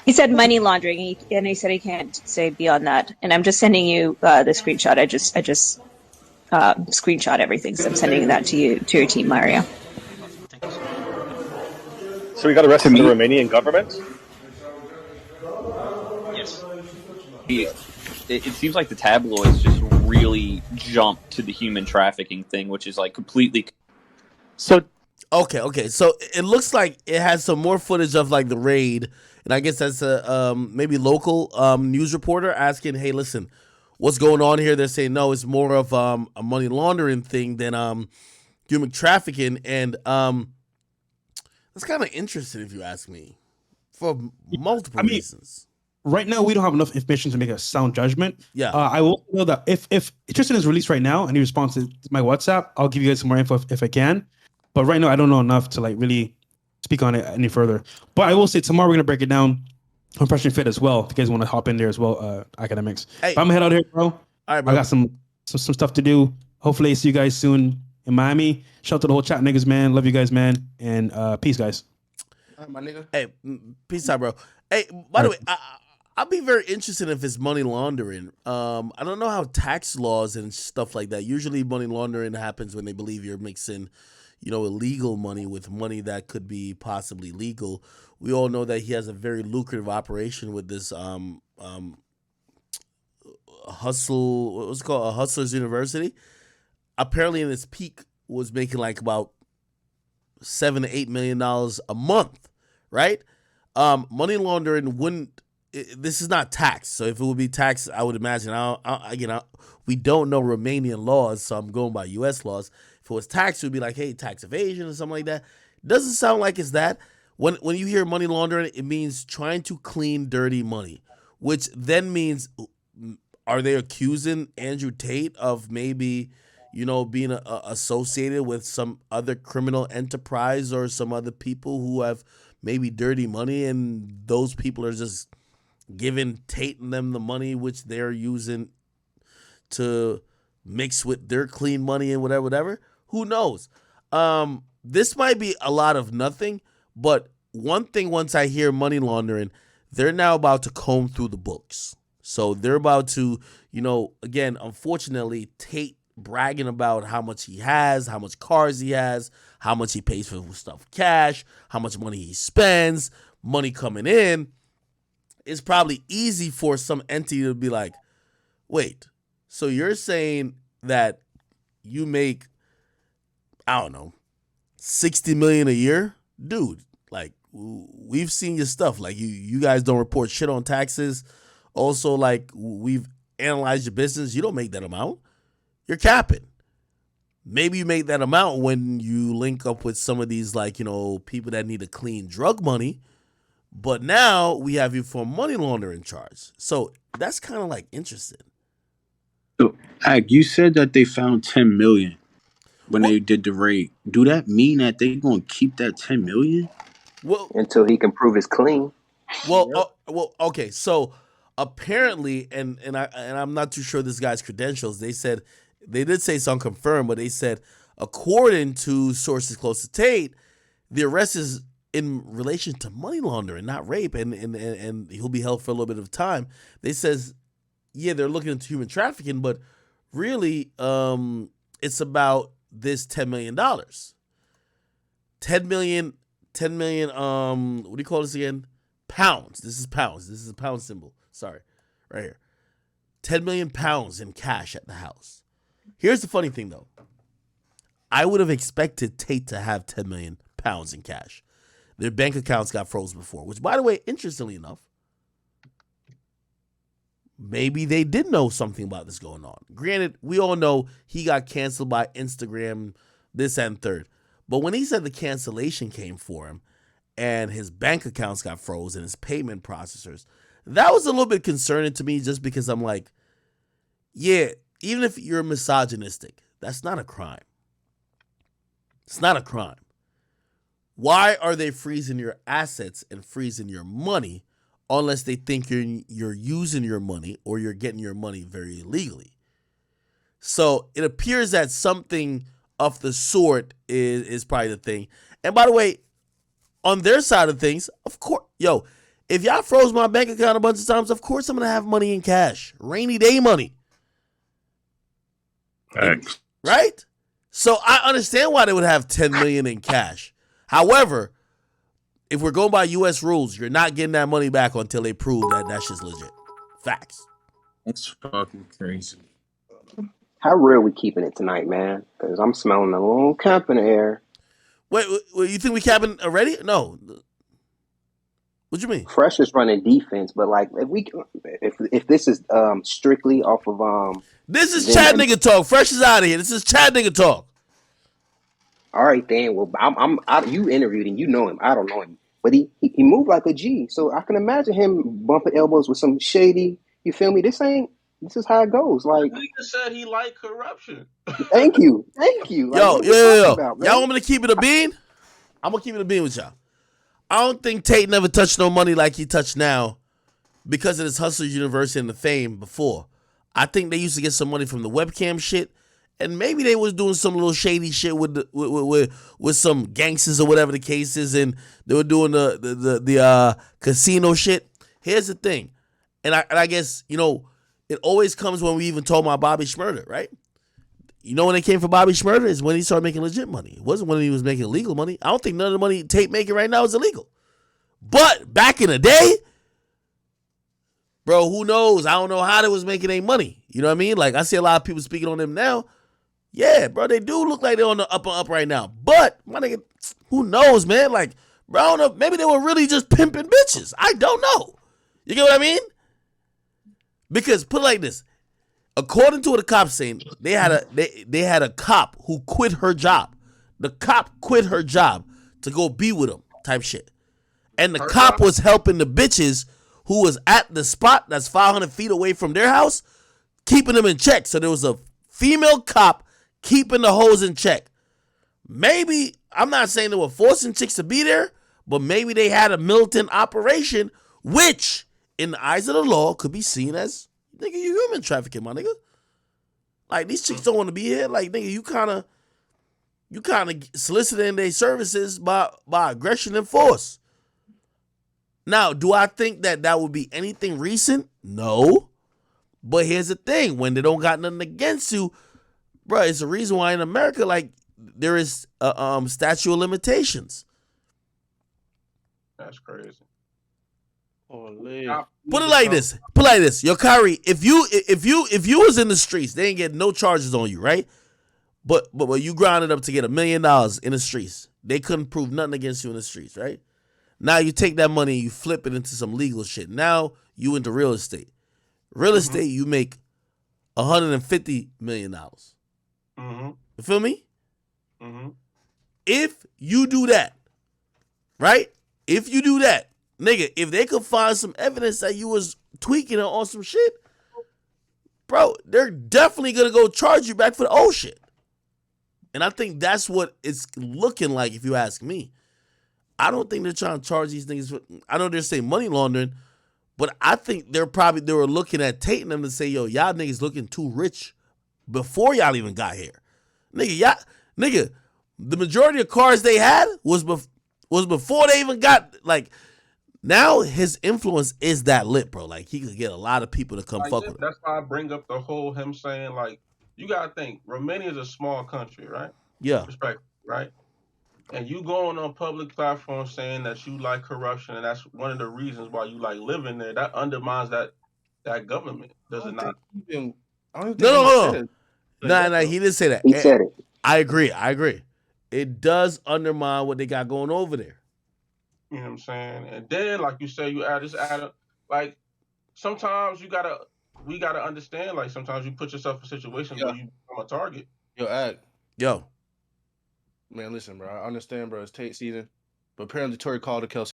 He said money laundering, and he said he can't say beyond that. And I'm just sending you the screenshot. I just screenshot everything, so I'm sending that to you, to your team, Mario. So we got arrested from the Romanian government? Yes. It seems like the tabloids just really jumped to the human trafficking thing, which is like completely. So okay. So it looks like it has some more footage of like the raid, and I guess that's a maybe local news reporter asking, "Hey, listen, what's going on here?" They're saying no, it's more of a money laundering thing than human trafficking, and that's kind of interesting if you ask me, for multiple reasons. Right now, we don't have enough information to make a sound judgment. Yeah. I will know that if Tristan is released right now and he responds to my WhatsApp, I'll give you guys some more info if I can. But right now, I don't know enough to like really speak on it any further. But I will say tomorrow we're gonna break it down on Fresh and Fit as well. If you guys want to hop in there as well, academics. Hey. But I'm gonna head out here, bro. All right, bro. I got some stuff to do. Hopefully, I see you guys soon in Miami. Shout out to the whole chat niggas, man. Love you guys, man. And peace, guys. All right, my nigga. Hey, peace out, bro. Hey, by the way, I'll be very interested if it's money laundering. I don't know how tax laws and stuff like that. Usually, money laundering happens when they believe you're mixing, illegal money with money that could be possibly legal. We all know that he has a very lucrative operation with this hustle. What's it called? A Hustlers University. Apparently, in its peak, was making like about $7 to $8 million a month, right? Money laundering wouldn't. This is not tax, so if it would be tax, I would imagine. We don't know Romanian laws, so I'm going by U.S. laws. If it was tax, it would be like, hey, tax evasion or something like that. Doesn't sound like it's that. When you hear money laundering, it means trying to clean dirty money, which then means, are they accusing Andrew Tate of maybe, being associated with some other criminal enterprise or some other people who have maybe dirty money, and those people are just giving Tate and them the money which they're using to mix with their clean money and whatever. Who knows? this might be a lot of nothing, but one thing once I hear money laundering, they're now about to comb through the books. So they're about to, again, unfortunately, Tate bragging about how much he has, how much cars he has, how much he pays for stuff cash, how much money he spends, money coming in. It's probably easy for some entity to be like, wait, so you're saying that you make, I don't know, $60 million a year? Dude, like, we've seen your stuff. Like, you guys don't report shit on taxes. Also, like, we've analyzed your business. You don't make that amount. You're capping. Maybe you make that amount when you link up with some of these, like, people that need to clean drug money. But now we have you for money laundering charge. So that's kind of like interesting. So, Ag, you said that they found 10 million when they did the raid. Do that mean that they gonna keep that 10 million? Well, until he can prove it's clean. Well, okay. So apparently, and I'm not too sure this guy's credentials. They did say it's unconfirmed, but they said according to sources close to Tate, the arrest is in relation to money laundering, not rape, and he'll be held for a little bit of time. They says, yeah, they're looking into human trafficking, but really, it's about this $10 million. 10 million, what do you call this again? Pounds. This is pounds. This is a pound symbol. Sorry. Right here. 10 million pounds in cash at the house. Here's the funny thing, though. I would have expected Tate to have 10 million pounds in cash. Their bank accounts got frozen before, which, by the way, interestingly enough, maybe they did know something about this going on. Granted, we all know he got canceled by Instagram, this and third. But when he said the cancellation came for him and his bank accounts got frozen, his payment processors, that was a little bit concerning to me just because I'm like, yeah, even if you're misogynistic, that's not a crime. It's not a crime. Why are they freezing your assets and freezing your money unless they think you're using your money or you're getting your money very illegally? So it appears that something of the sort is probably the thing. And by the way, on their side of things, of course, if y'all froze my bank account a bunch of times, of course I'm going to have money in cash. Rainy day money. Thanks. Right? So I understand why they would have 10 million in cash. However, if we're going by U.S. rules, you're not getting that money back until they prove that that shit's legit. Facts. That's fucking crazy. How real we keeping it tonight, man? Because I'm smelling a little cap in the air. Wait, you think we capping already? No. What you mean? Fresh is running defense, but like if this is strictly off of this is Chad nigga talk. Fresh is out of here. This is Chad nigga talk. All right, then. Well, you interviewed him. You know him. I don't know him, but he moved like a G. So I can imagine him bumping elbows with some shady. You feel me? This is how it goes. Like nigga said, he liked corruption. Thank you. Like, yo. Y'all want me to keep it a bean? I'm gonna keep it a bean with y'all. I don't think Tate never touched no money like he touched now because of his Hustlers University and the fame before. I think they used to get some money from the webcam shit. And maybe they was doing some little shady shit with some gangsters or whatever the case is, and they were doing the casino shit. Here's the thing, and I guess it always comes when we even told about Bobby Shmurda, right? When they came for Bobby Shmurda is when he started making legit money. It wasn't when he was making illegal money. I don't think none of the money Tate making right now is illegal. But back in the day, bro, who knows? I don't know how they was making their money. You know what I mean? Like I see a lot of people speaking on them now. Yeah, bro, they do look like they're on the up and up right now. But, my nigga, who knows, man? Like, bro, I don't know. Maybe they were really just pimping bitches. I don't know. You get what I mean? Because, put it like this. According to what the cops saying, they had a cop who quit her job. The cop quit her job to go be with him type shit. And the cop was helping the bitches who was at the spot that's 500 feet away from their house, keeping them in check. So there was a female cop keeping the hoes in check. Maybe, I'm not saying they were forcing chicks to be there, but maybe they had a militant operation, which, in the eyes of the law, could be seen as, nigga, you human trafficking, my nigga. Like, these chicks don't want to be here. Like, nigga, you kind of soliciting their services by aggression and force. Now, do I think that would be anything recent? No. But here's the thing: when they don't got nothing against you, bro, it's a reason why in America, like, there is a statute of limitations. That's crazy. Holy. Put it like this. Yo, Kyrie, if you was in the streets, they ain't get no charges on you, right? But you grounded up to get $1 million in the streets. They couldn't prove nothing against you in the streets, right? Now you take that money and you flip it into some legal shit. Now you into real estate. Real estate, you make $150 million. You feel me? If you do that, right? If you do that, nigga, if they could find some evidence that you was tweaking on some shit, bro, they're definitely gonna go charge you back for the old shit. And I think that's what it's looking like, if you ask me. I don't think they're trying to charge these niggas for, I know they're saying money laundering, but I think they were looking at Tate and them to say, yo, y'all niggas looking too rich before y'all even got here. Nigga, the majority of cars they had was before they even got, like, now his influence is that lit, bro. Like, he could get a lot of people to come Like, fuck with him. that's why I bring up the whole him saying, like, you gotta think, Romania is a small country, right? Yeah. Respect, right? And you going on public platforms saying that you like corruption, and that's one of the reasons why you like living there. That undermines that government, does it not? No. Nah, he didn't say that. He said it. I agree. It does undermine what they got going over there. You know what I'm saying? And then, like you say, you add like, sometimes we gotta understand, like, sometimes you put yourself in situations where you become a target. Yo. Man, listen, bro. I understand, bro. It's Tate season. But apparently Tory called to Kelsey.